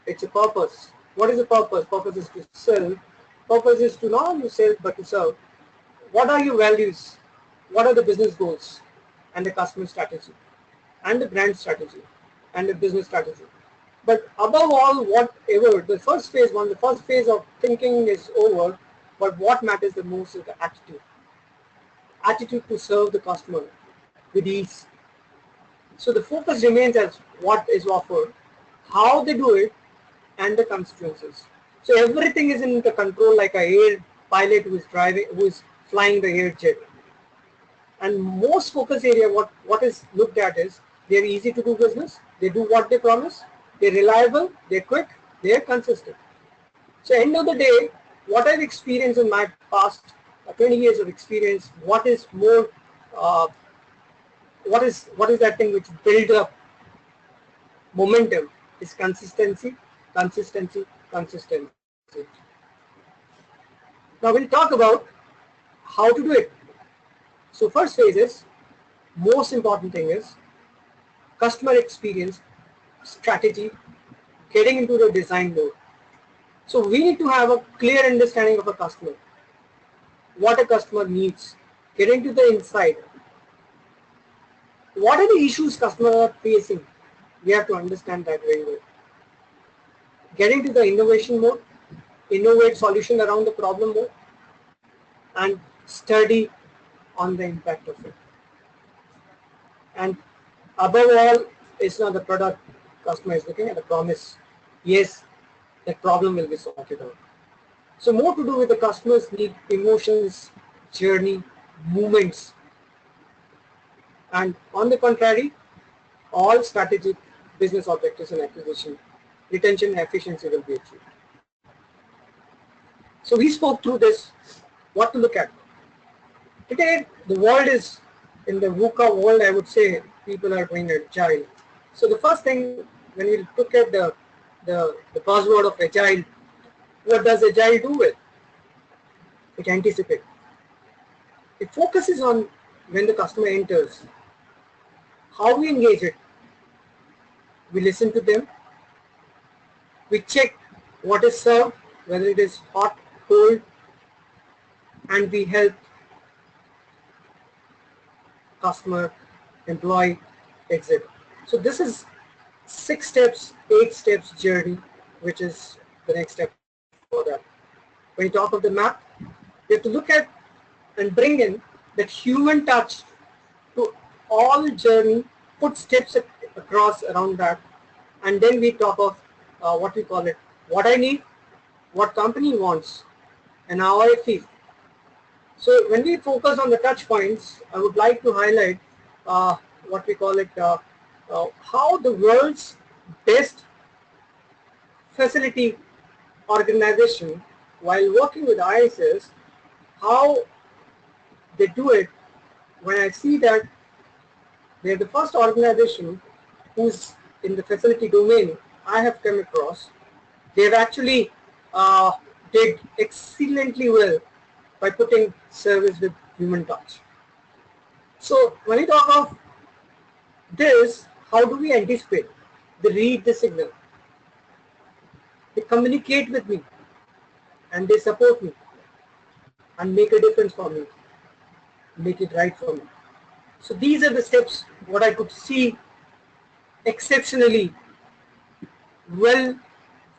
Speaker 2: It's a purpose. What is the purpose? Purpose is to sell. Purpose is to not only sell but to serve. What are your values? What are the business goals and the customer strategy and the brand strategy and the business strategy? But above all, whatever, the first phase of thinking is over, but what matters the most is the attitude. Attitude to serve the customer with ease. So the focus remains as what is offered, how they do it, and the consequences. So everything is in the control, like a air pilot who is flying the air jet. And most focus area, what is looked at is they're easy to do business, they do what they promise, they're reliable, they're quick, they're consistent. So end of the day, what I've experienced in my past 20 years of experience, what is more, what is that thing which builds up momentum is consistency, consistency, consistency. Now we'll talk about how to do it. So first phase is, most important thing is customer experience, strategy, getting into the design mode. So we need to have a clear understanding of a customer, what a customer needs, get into the inside. What are the issues customers are facing? We have to understand that very well. Get into the innovation mode, innovate solution around the problem mode, and study on the impact of it. And above all, it's not the product customer is looking at, the promise. Yes, that problem will be sorted out. So more to do with the customer's need, emotions, journey, movements. And on the contrary, all strategic business objectives and acquisition, retention and efficiency will be achieved. So we spoke through this, what to look at. Today, the world is, in the VUCA world, I would say, people are doing agile. So the first thing, when we look at the buzzword of agile, what does agile do with? It anticipates. It focuses on when the customer enters, how we engage it. We listen to them. We check what is served, whether it is hot, cold, and we help customer, employee, exit. So this is 6 steps, 8 steps journey, which is the next step for that. When you talk of the map, you have to look at and bring in that human touch to all journey, put steps across around that, and then we talk of what we call it, what I need, what company wants, and how I feel. So when we focus on the touch points, I would like to highlight what we call it, how the world's best facility organization, while working with ISS, how they do it. When I see that they're the first organization who's in the facility domain I have come across, they've actually did excellently well by putting service with human touch. So when we talk of this, how do we anticipate? They read the signal, they communicate with me, and they support me and make a difference for me, make it right for me. So these are the steps what I could see exceptionally well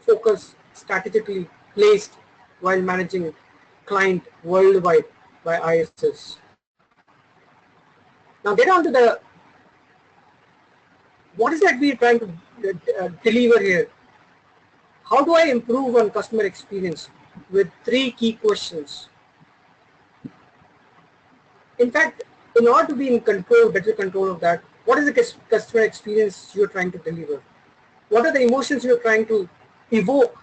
Speaker 2: focused, strategically placed while managing client worldwide by ISS. Now get on to the what is that we are trying to deliver here. How do I improve on customer experience with 3 key questions? In fact, in order to be in control, better control of that, what is the customer experience you're trying to deliver? What are the emotions you're trying to evoke?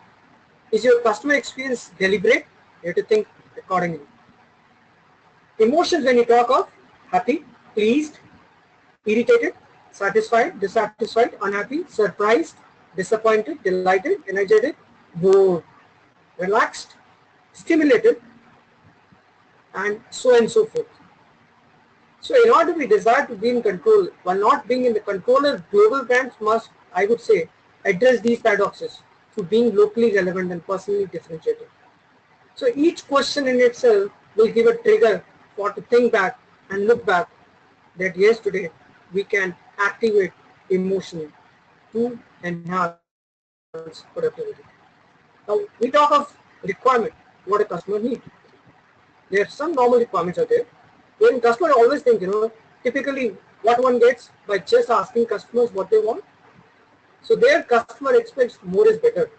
Speaker 2: Is your customer experience deliberate? You have to think accordingly. Emotions when you talk of happy, pleased, irritated, satisfied, dissatisfied, unhappy, surprised, disappointed, delighted, energetic, bored, relaxed, stimulated, and so forth. So in order to be desired to be in control, while not being in the controller, global brands must, I would say, address these paradoxes through being locally relevant and personally differentiated. So each question in itself will give a trigger for to think back and look back that yes, today we can activate emotion to enhance productivity. Now we talk of requirement, what a customer needs. There are some normal requirements out there. When customer always think, typically what one gets by just asking customers what they want. So their customer expects more is better.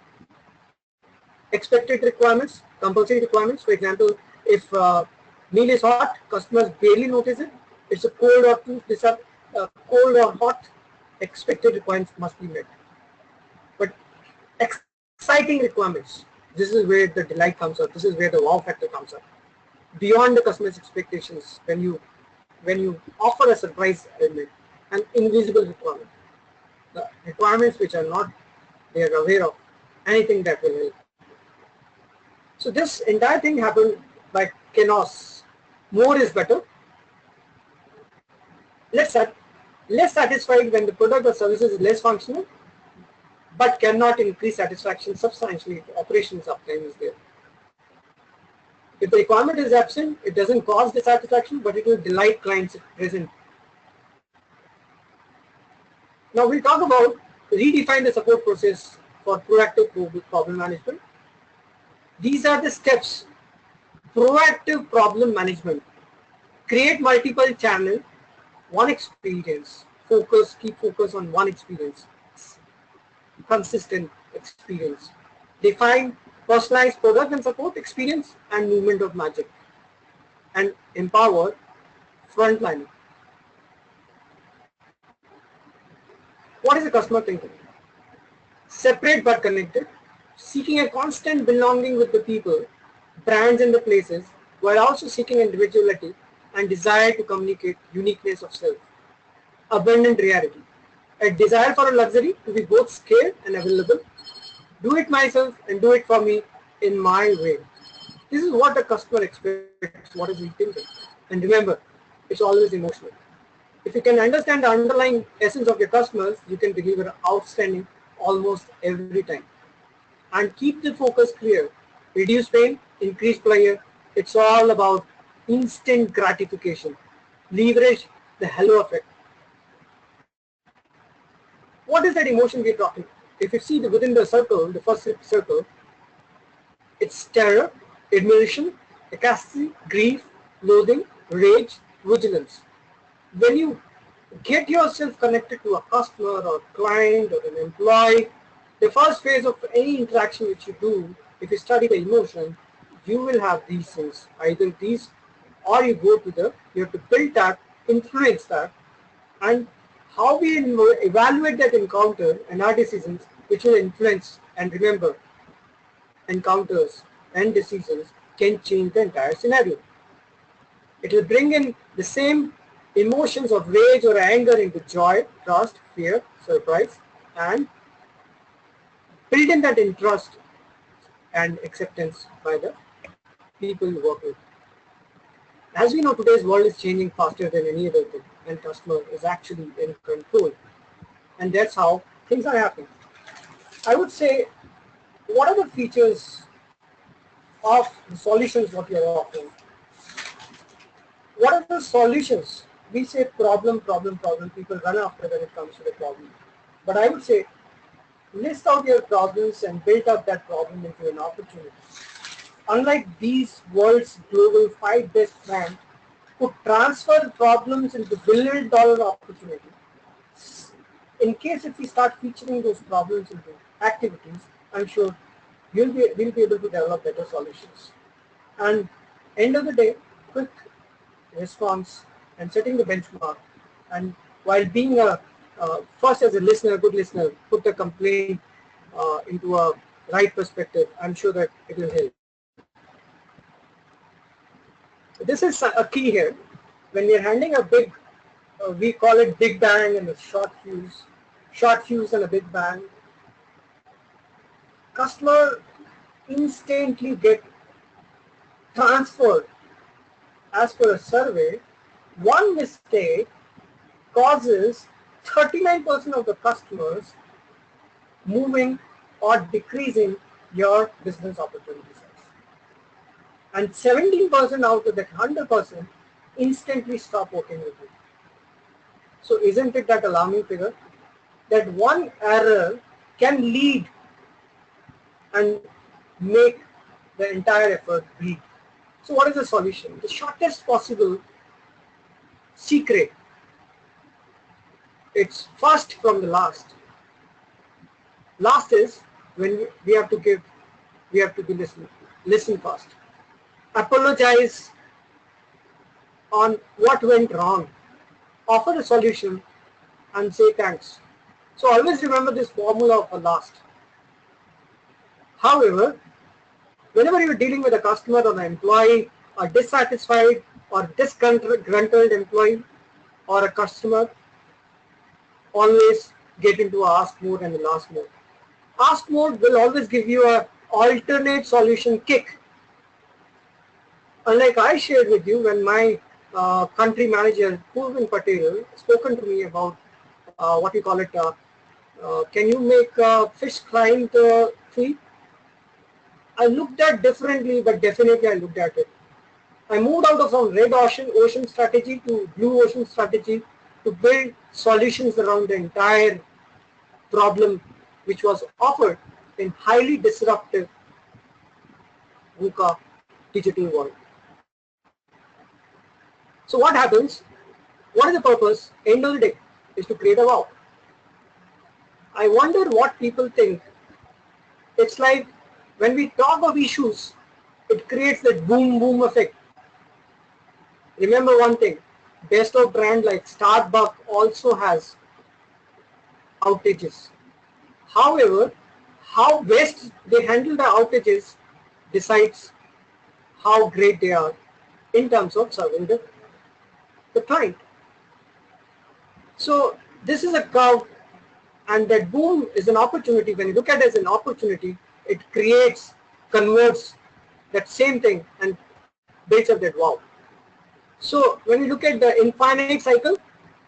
Speaker 2: Expected requirements, compulsory requirements. For example, if meal is hot, customers barely notice it. It's a cold or cold or hot. Expected requirements must be met. But exciting requirements. This is where the delight comes up. This is where the wow factor comes up. Beyond the customer's expectations, when you offer a surprise element, an invisible requirement, the requirements which are not they are aware of, anything that will help. So this entire thing happened by Kenos. More is better. Less satisfied when the product or services is less functional, but cannot increase satisfaction substantially if operations uptime is there. If the requirement is absent, it doesn't cause dissatisfaction, but it will delight clients present. Now we'll talk about redefine the support process for proactive problem management. These are the steps. Proactive problem management. Create multiple channels, one experience. Keep focus on one experience. Consistent experience. Define personalized product and support experience and movement of magic. And empower frontlining. What is the customer thinking? Separate but connected, seeking a constant belonging with the people, brands and the places, while also seeking individuality and desire to communicate uniqueness of self. Abundant reality, a desire for a luxury to be both scarce and available. Do it myself and do it for me in my way. This is what the customer expects, what is he thinking. And remember, it's always emotional. If you can understand the underlying essence of your customers, you can deliver outstanding almost every time. And keep the focus clear. Reduce pain, increase pleasure. It's all about instant gratification. Leverage the halo effect. What is that emotion we're talking? If you see within the circle, the first circle, it's terror, admiration, ecstasy, grief, loathing, rage, vigilance. When you get yourself connected to a customer or client or an employee, the first phase of any interaction which you do, if you study the emotion, you will have these things, either these or you go to you have to build that, influence that, and how we evaluate that encounter and our decisions, which will influence. And remember, encounters and decisions can change the entire scenario. It will bring in the same emotions of rage or anger into joy, trust, fear, surprise, and build in that interest and acceptance by the people you work with. As we know, today's world is changing faster than any other thing, and customer is actually in control. And that's how things are happening. I would say, what are the features of the solutions what you are offering? What are the solutions? We say problem, problem, problem. People run after when it comes to the problem. But I would say, list out your problems and build up that problem into an opportunity. Unlike these world's global 5 best brands who transfer problems into billion-dollar opportunity, in case if we start featuring those problems into activities, I'm sure we'll be able to develop better solutions. And end of the day, quick response and setting the benchmark. And while being first as a listener, good listener, put the complaint into a right perspective, I'm sure that it will help. This is a key here. When we're handling a big, we call it big bang and a short fuse and a big bang. Customer instantly get transferred. As per a survey, one mistake causes 39% of the customers moving or decreasing your business opportunity size. And 17% out of that 100% instantly stop working with you. So isn't it that alarming figure? That one error can lead and make the entire effort bleed. So what is the solution? The shortest possible secret. It's first from the last. Last is when we have to be listen first. Apologize on what went wrong. Offer a solution and say thanks. So always remember this formula of a last. However, whenever you're dealing with a customer or an employee, a dissatisfied or disgruntled employee or a customer, always get into ask mode and the last mode. Ask mode will always give you an alternate solution kick. Unlike I shared with you when my country manager, Purvin Patel, spoken to me about what we call it, can you make fish climb the tree? I looked at differently, but definitely I looked at it. I moved out of some red ocean strategy to blue ocean strategy to build solutions around the entire problem which was offered in highly disruptive VUCA digital world. So what happens? What is the purpose? End of the day is to create a wow. I wonder what people think. It's like when we talk of issues, it creates that boom boom effect. Remember one thing, best of brand like Starbucks also has outages. However, how best they handle the outages decides how great they are in terms of serving the client. So this is a curve, and that boom is an opportunity. When you look at it as an opportunity, it creates, converts that same thing and builds up that wow. So when you look at the infinite cycle,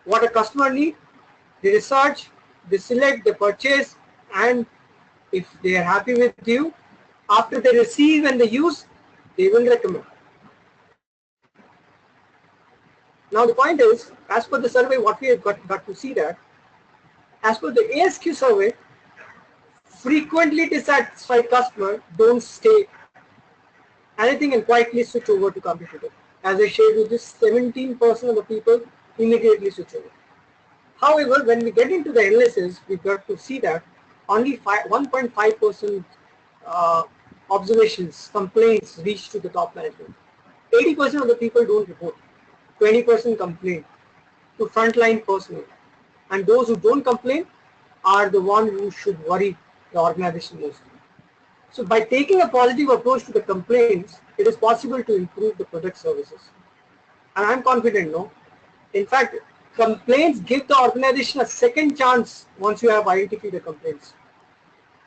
Speaker 2: what a customer needs, they research, they select, they purchase, and if they are happy with you, after they receive and they use, they will recommend. Now the point is, as per the survey, what we have got to see that, as per the ASQ survey, frequently dissatisfied customers don't stay anything and quietly switch over to competitor. As I shared with this, 17% of the people immediately switch over. However, when we get into the analysis, we got to see that only 1.5% observations, complaints reach to the top management. 80% of the people don't report. 20% complain to frontline personnel. And those who don't complain are the ones who should worry the organization most. So by taking a positive approach to the complaints, it is possible to improve the product services. And I'm confident, no? In fact, complaints give the organization a second chance once you have identified the complaints.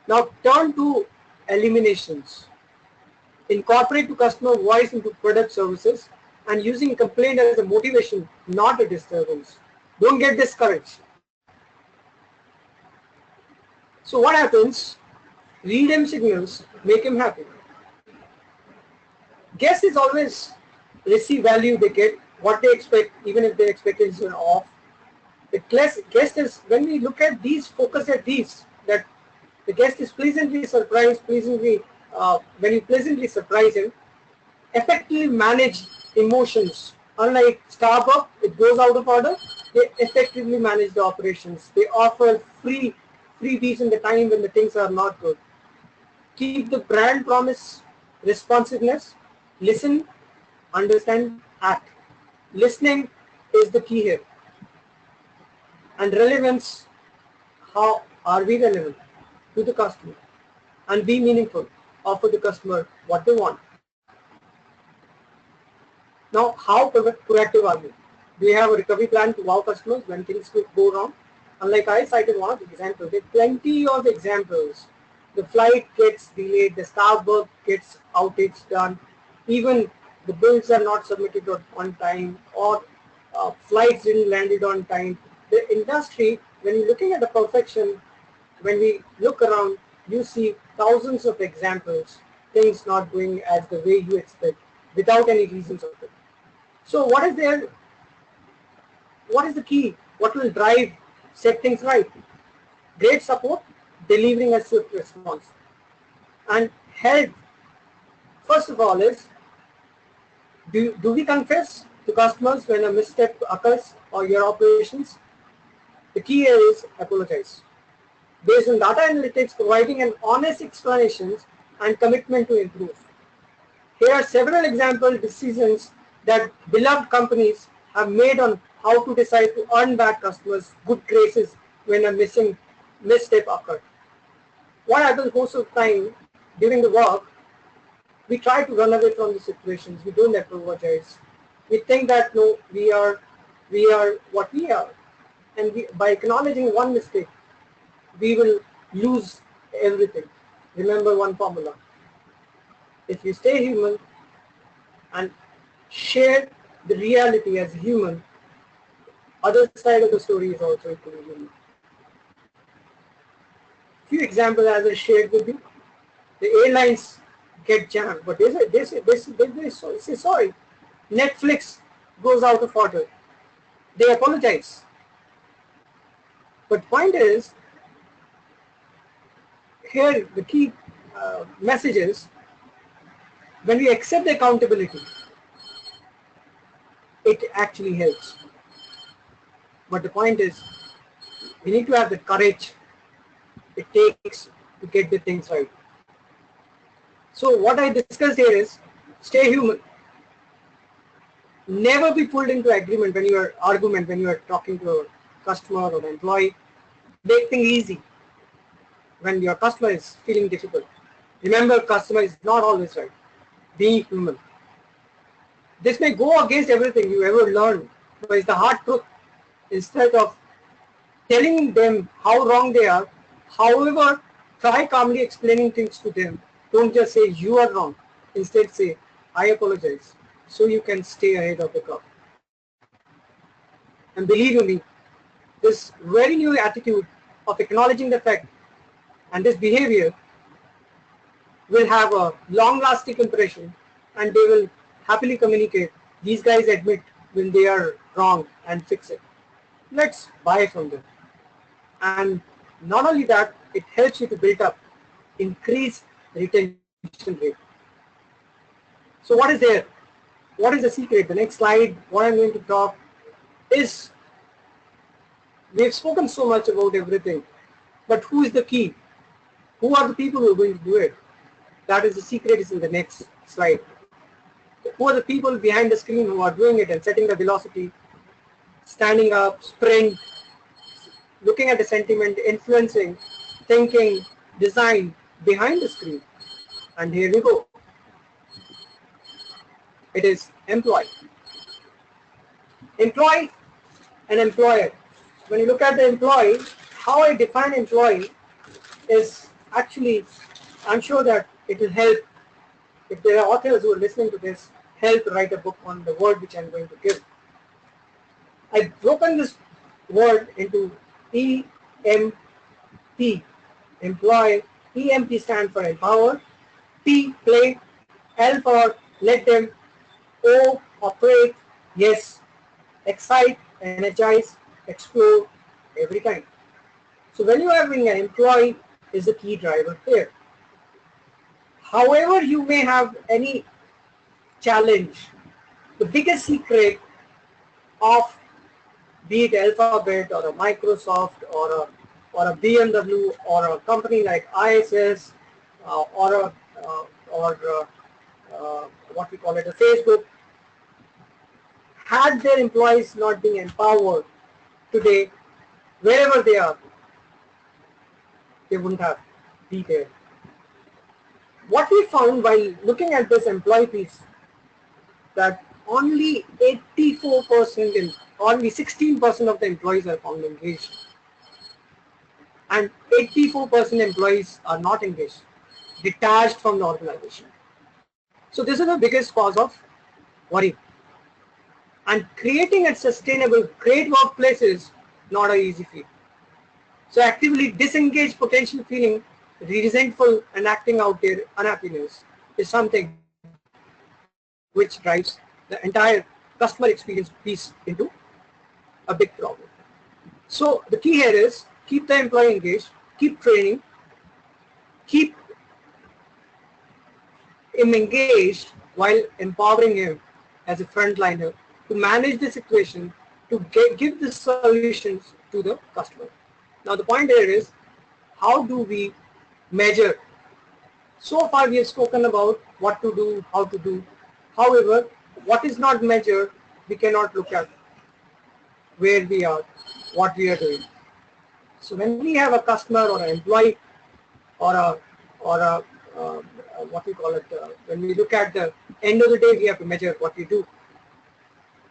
Speaker 2: Now turn to eliminations. Incorporate to customer voice into product services and using complaint as a motivation, not a disturbance. Don't get discouraged. So what happens? Read him signals, make him happy. Guests is always receive value, they get what they expect, even if their expectations are off. The guest is, when we look at these, focus at these, that the guest is pleasantly surprised, when you pleasantly surprise him, effectively manage emotions. Unlike Starbucks, it goes out of order, they effectively manage the operations. They offer freebies in the time when the things are not good. Keep the brand promise, responsiveness, listen, understand, act. Listening is the key here. And relevance, how are we relevant to the customer? And be meaningful, offer the customer what they want. Now, how proactive are we? Do we have a recovery plan to wow customers when things go wrong? Unlike I cited one of the examples, there are plenty of examples. The flight gets delayed, the Starbucks gets outage done, even the bills are not submitted on time, or flights didn't landed on time. The industry, when you're looking at the perfection, when we look around, you see thousands of examples, things not going as the way you expect, without any reasons of it. So what is there? What is the key? What will drive, set things right? Great support, delivering a swift response. And help, first of all, is do we confess to customers when a misstep occurs or your operations? The key here is apologize. Based on data analytics, providing an honest explanations and commitment to improve. Here are several example decisions that beloved companies have made on how to decide to earn back customers' good graces when a misstep occurred. What happens most of the time during the work, we try to run away from the situations. We don't apologize. We think that no, we are what we are, and by acknowledging one mistake, we will lose everything. Remember one formula: if you stay human and share the reality as human, other side of the story is also equally human. Few examples as I shared with you. The airlines get jammed, but they say sorry. Netflix goes out of order. They apologize. But point is, here the key message is, when we accept the accountability, it actually helps. But the point is, we need to have the courage it takes to get the things right. So what I discussed here is, stay human. Never be pulled into argument when you are talking to a customer or an employee. Make things easy when your customer is feeling difficult. Remember, customer is not always right. Be human. This may go against everything you ever learned, but it's the hard truth. Instead of telling them how wrong they are, however, try calmly explaining things to them. Don't just say you are wrong. Instead say, I apologize, so you can stay ahead of the curve. And believe me, this very new attitude of acknowledging the fact and this behavior will have a long-lasting impression, and they will happily communicate. These guys admit when they are wrong and fix it. Let's buy from them. And not only that, it helps you to build up, increase retention rate. So what is there? What is the secret? The next slide, what I'm going to talk is, we've spoken so much about everything, but who is the key? Who are the people who are going to do it? That is the secret, is in the next slide. Who are the people behind the screen who are doing it and setting the velocity, standing up, sprint, looking at the sentiment, influencing, thinking, design behind the screen. And here we go. It is employee. Employee and employer. When you look at the employee, how I define employee is actually, I'm sure that it will help, if there are authors who are listening to this, help write a book on the word which I'm going to give. I've broken this word into EMP, employ. EMP stands for empower, P, play, L for let them, O, operate, yes, excite, energize, explore, every time. So when you are having an employee is the key driver here. However, you may have any challenge, the biggest secret of be it Alphabet or a Microsoft or a BMW or a company like ISS or what we call it a Facebook, had their employees not been empowered today, wherever they are, they wouldn't have be there. What we found while looking at this employee piece, that only 84% in only 16% of the employees are found engaged, and 84% employees are not engaged, detached from the organization. So this is the biggest cause of worry. And creating a sustainable, great workplace is not an easy feat. So actively disengaged potential feeling, resentful and acting out their unhappiness is something which drives the entire customer experience piece into a big problem. So the key here is keep the employee engaged, keep training, keep him engaged while empowering him as a frontliner to manage the situation, to give the solutions to the customer. Now the point here is, how do we measure? So far we have spoken about what to do, how to do. However, what is not measured, we cannot look at where we are, what we are doing. So when we have a customer or an employee or a what we call it, when we look at the end of the day, we have to measure what we do.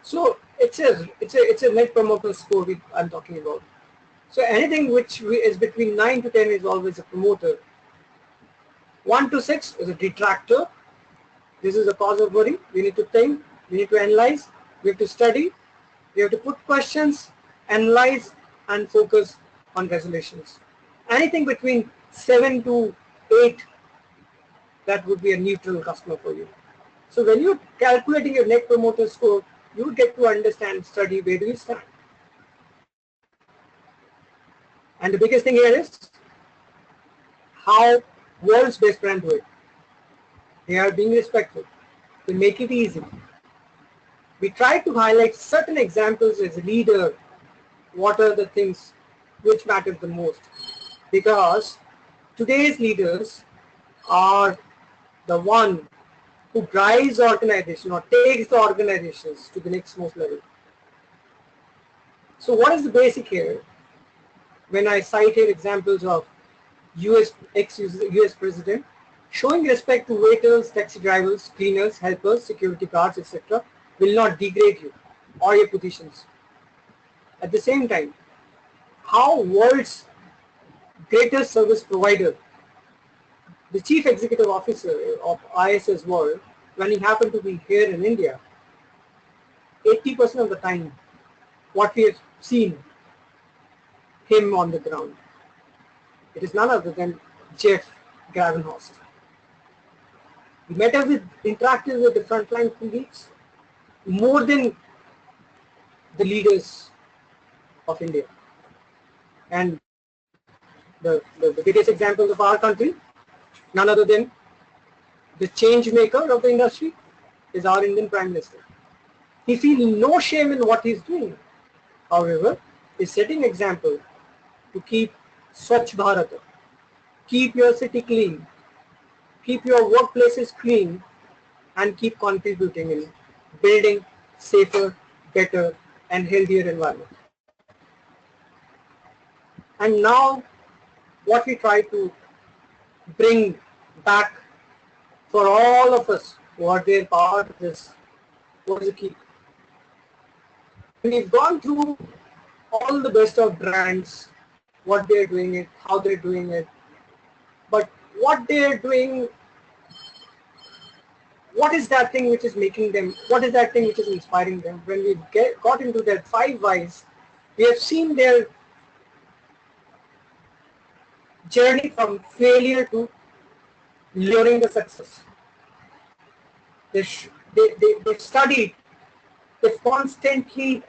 Speaker 2: So it's a net promoter score I'm talking about. So anything which is between 9 to 10 is always a promoter. 1 to 6 is a detractor. This is a cause of worry. We need to think, we need to analyze, we have to study, we have to put questions, analyze and focus on resolutions. Anything between 7 to 8, that would be a neutral customer for you. So when you're calculating your net promoter score, you get to understand, study, where do you stand. And the biggest thing here is how world's best brand do it. They are being respectful. They make it easy. We try to highlight certain examples as a leader. What are the things which matter the most? Because today's leaders are the one who drives the organization or takes the organizations to the next most level. So what is the basic here? When I cited examples of ex-US president, showing respect to waiters, taxi drivers, cleaners, helpers, security guards, etc. will not degrade you or your positions. At the same time, how world's greatest service provider, the chief executive officer of ISS world, when he happened to be here in India, 80% of the time, what we have seen him on the ground, it is none other than Jeff Gravenhorst. He met up with, interacted with the frontline colleagues more than the leaders of India. And the biggest example of our country, none other than the change maker of the industry, is our Indian Prime Minister. He feels no shame in what he's doing. However, he's setting example to keep Swachh Bharat, keep your city clean, keep your workplaces clean, and keep contributing in building safer, better, and healthier environment. And now, what we try to bring back for all of us who are there part of this, what is the key? We've gone through all the best of brands, what they're doing it, how they're doing it, but what they're doing what is that thing which is making them, what is that thing which is inspiring them? When we got into their 5 whys, we have seen their journey from failure to luring the success. They studied, they've constantly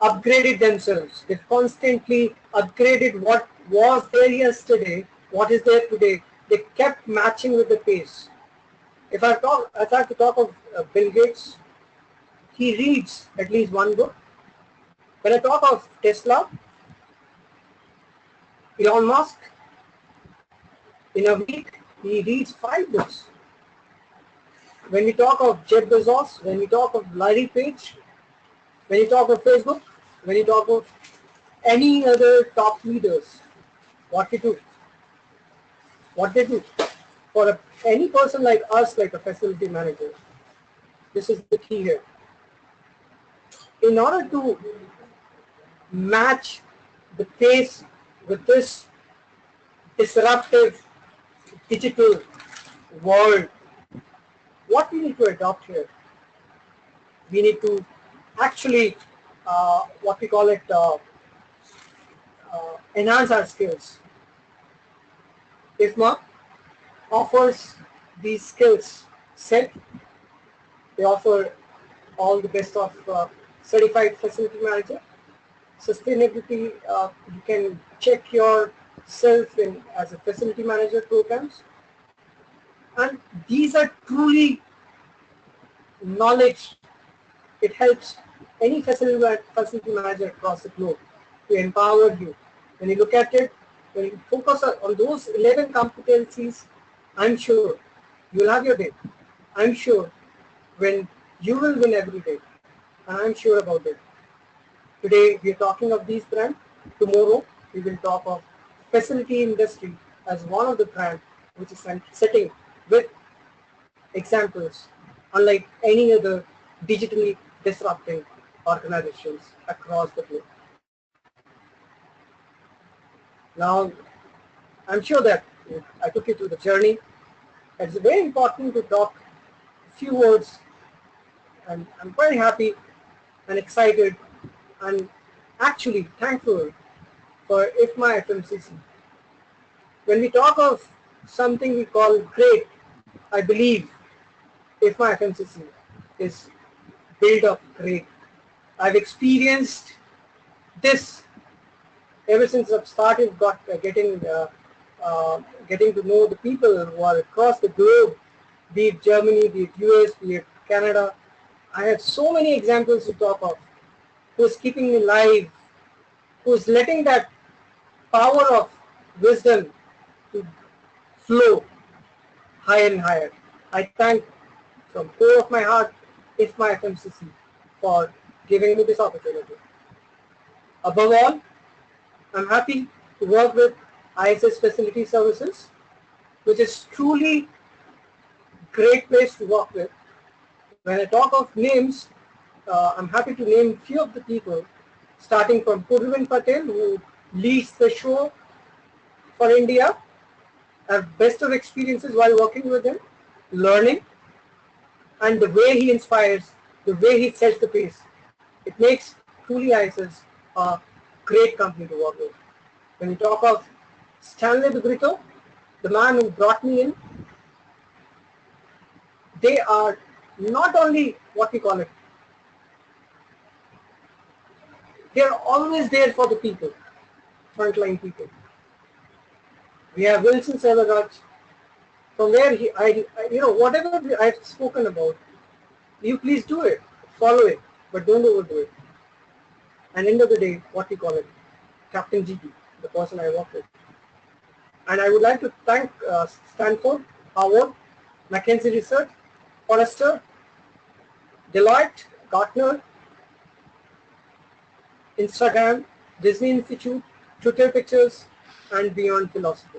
Speaker 2: upgraded themselves, they've constantly upgraded what was there yesterday, what is there today. They kept matching with the pace. If I have to talk of Bill Gates, he reads at least 1 book. When I talk of Tesla, Elon Musk, in a week he reads 5 books. When we talk of Jeff Bezos, when we talk of Larry Page, when you talk of Facebook, when you talk of any other top leaders, what they do, for any person like us, like a facility manager, this is the key here. In order to match the pace with this disruptive digital world, what we need to adopt here, we need to actually what we call it enhance our skills. IFMA offers these skills set. They offer all the best of certified facility manager. Sustainability, you can check yourself in as a facility manager programs. And these are truly knowledge. It helps any facility manager across the globe to empower you. When you look at it, when you focus on those 11 competencies, I'm sure you'll have your day. I'm sure when you will win every day. And I'm sure about it. Today we are talking of these brands. Tomorrow we will talk of facility industry as one of the brands which is setting with examples unlike any other digitally disrupting organizations across the globe. Now, I'm sure that I took you through the journey. It's very important to talk a few words, and I'm very happy and excited and actually thankful for IFMA FMCC. When we talk of something we call great, I believe IFMA FMCC is build up great. I've experienced this ever since I've started getting to know the people who are across the globe, be it Germany, be it US, be it Canada. I have so many examples to talk of, who's keeping me live, who's letting that power of wisdom to flow higher and higher. I thank from core of my heart IFMA FMCC for giving me this opportunity. Above all, I'm happy to work with ISS Facility Services, which is truly great place to work with. When I talk of names, I'm happy to name few of the people, starting from Purvin Patel, who leads the show for India. I have best of experiences while working with him, learning, and the way he inspires, the way he sets the pace. It makes truly ISS a great company to work with. When we talk of Stanley Dubrito, the man who brought me in, they are not only what we call it, they are always there for the people, frontline people. We have Wilson Severaj, from where whatever I've spoken about, you please do it, follow it, but don't overdo it. And end of the day, what we call it, Captain GP, the person I work with. And I would like to thank Stanford, Harvard, McKinsey Research, Forrester, Deloitte, Gartner, Instagram, Disney Institute, Twitter Pictures, and Beyond Philosophy.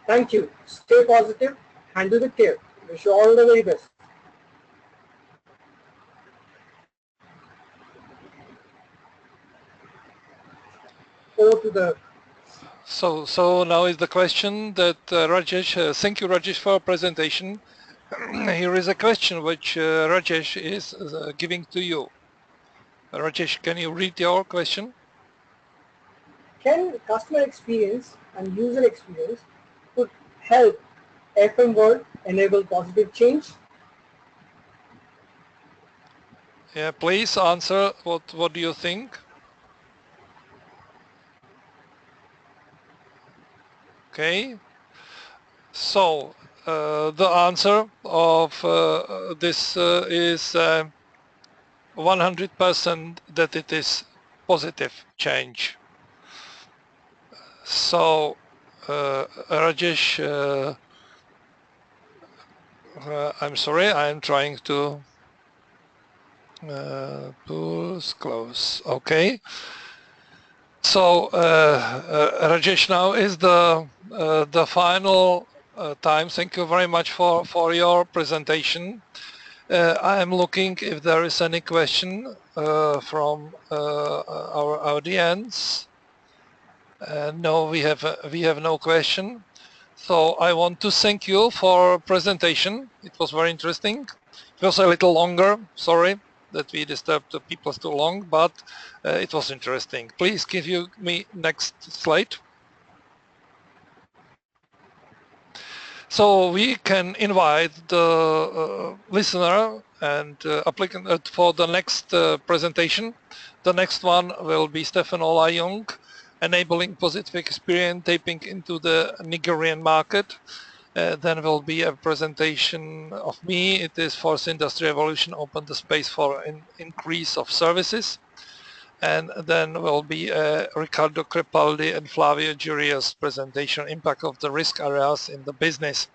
Speaker 2: Thank you. Stay positive. Handle with care. Wish you all the very best. Over to the...
Speaker 1: So now is the question that Rajesh, thank you Rajesh for your presentation. Here is a question which Rajesh is giving to you. Rajesh, can you read your question?
Speaker 2: Can customer experience and user experience could help FM world enable positive change?
Speaker 1: Yeah, please answer. What do you think? Okay. So the answer of this is 100% that it is positive change. So Rajesh, I'm sorry, I'm trying to pulls close. Okay. So Rajesh, now is the final time. Thank you very much for your presentation. I am looking if there is any question from our audience. No, we have no question. So I want to thank you for presentation. It was very interesting. It was a little longer. Sorry that we disturbed the people too long, but it was interesting. Please give me next slide. So we can invite the listener and applicant for the next presentation. The next one will be Stefan Olajong, enabling positive experience tapping into the Nigerian market. Then will be a presentation of me. It is Fourth Industry Revolution, open the space for an increase of services. And then will be Riccardo Crepaldi and Flavio Giuria's presentation, impact of the risk areas in the business.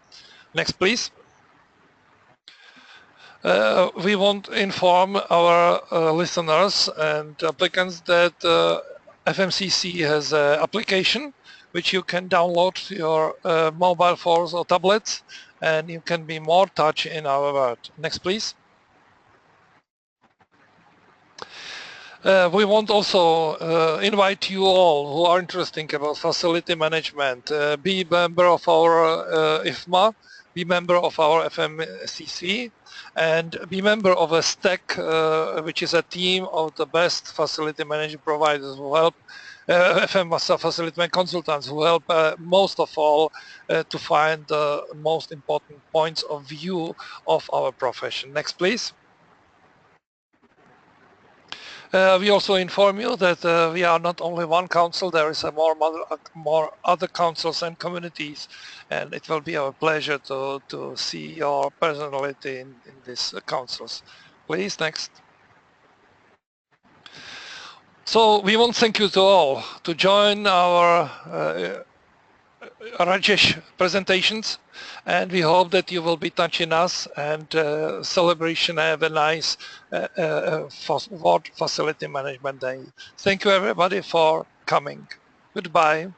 Speaker 1: Next, please. We want to inform our listeners and applicants that FMCC has an application which you can download to your mobile phones or tablets, and you can be more touch in our world. Next, please. We want also invite you all who are interested about facility management, be member of our IFMA, be member of our FMCC, and be member of a stack, which is a team of the best facility management providers who help FMCC facility management consultants who help most of all to find the most important points of view of our profession. Next, please. We also inform you that we are not only one council, there is more other councils and communities, and it will be our pleasure to see your personality in these councils. Please, next. So we want to thank you to all to join our Rajesh presentations, and we hope that you will be touching us and celebration have a nice World Facility Management Day. Thank you everybody for coming. Goodbye.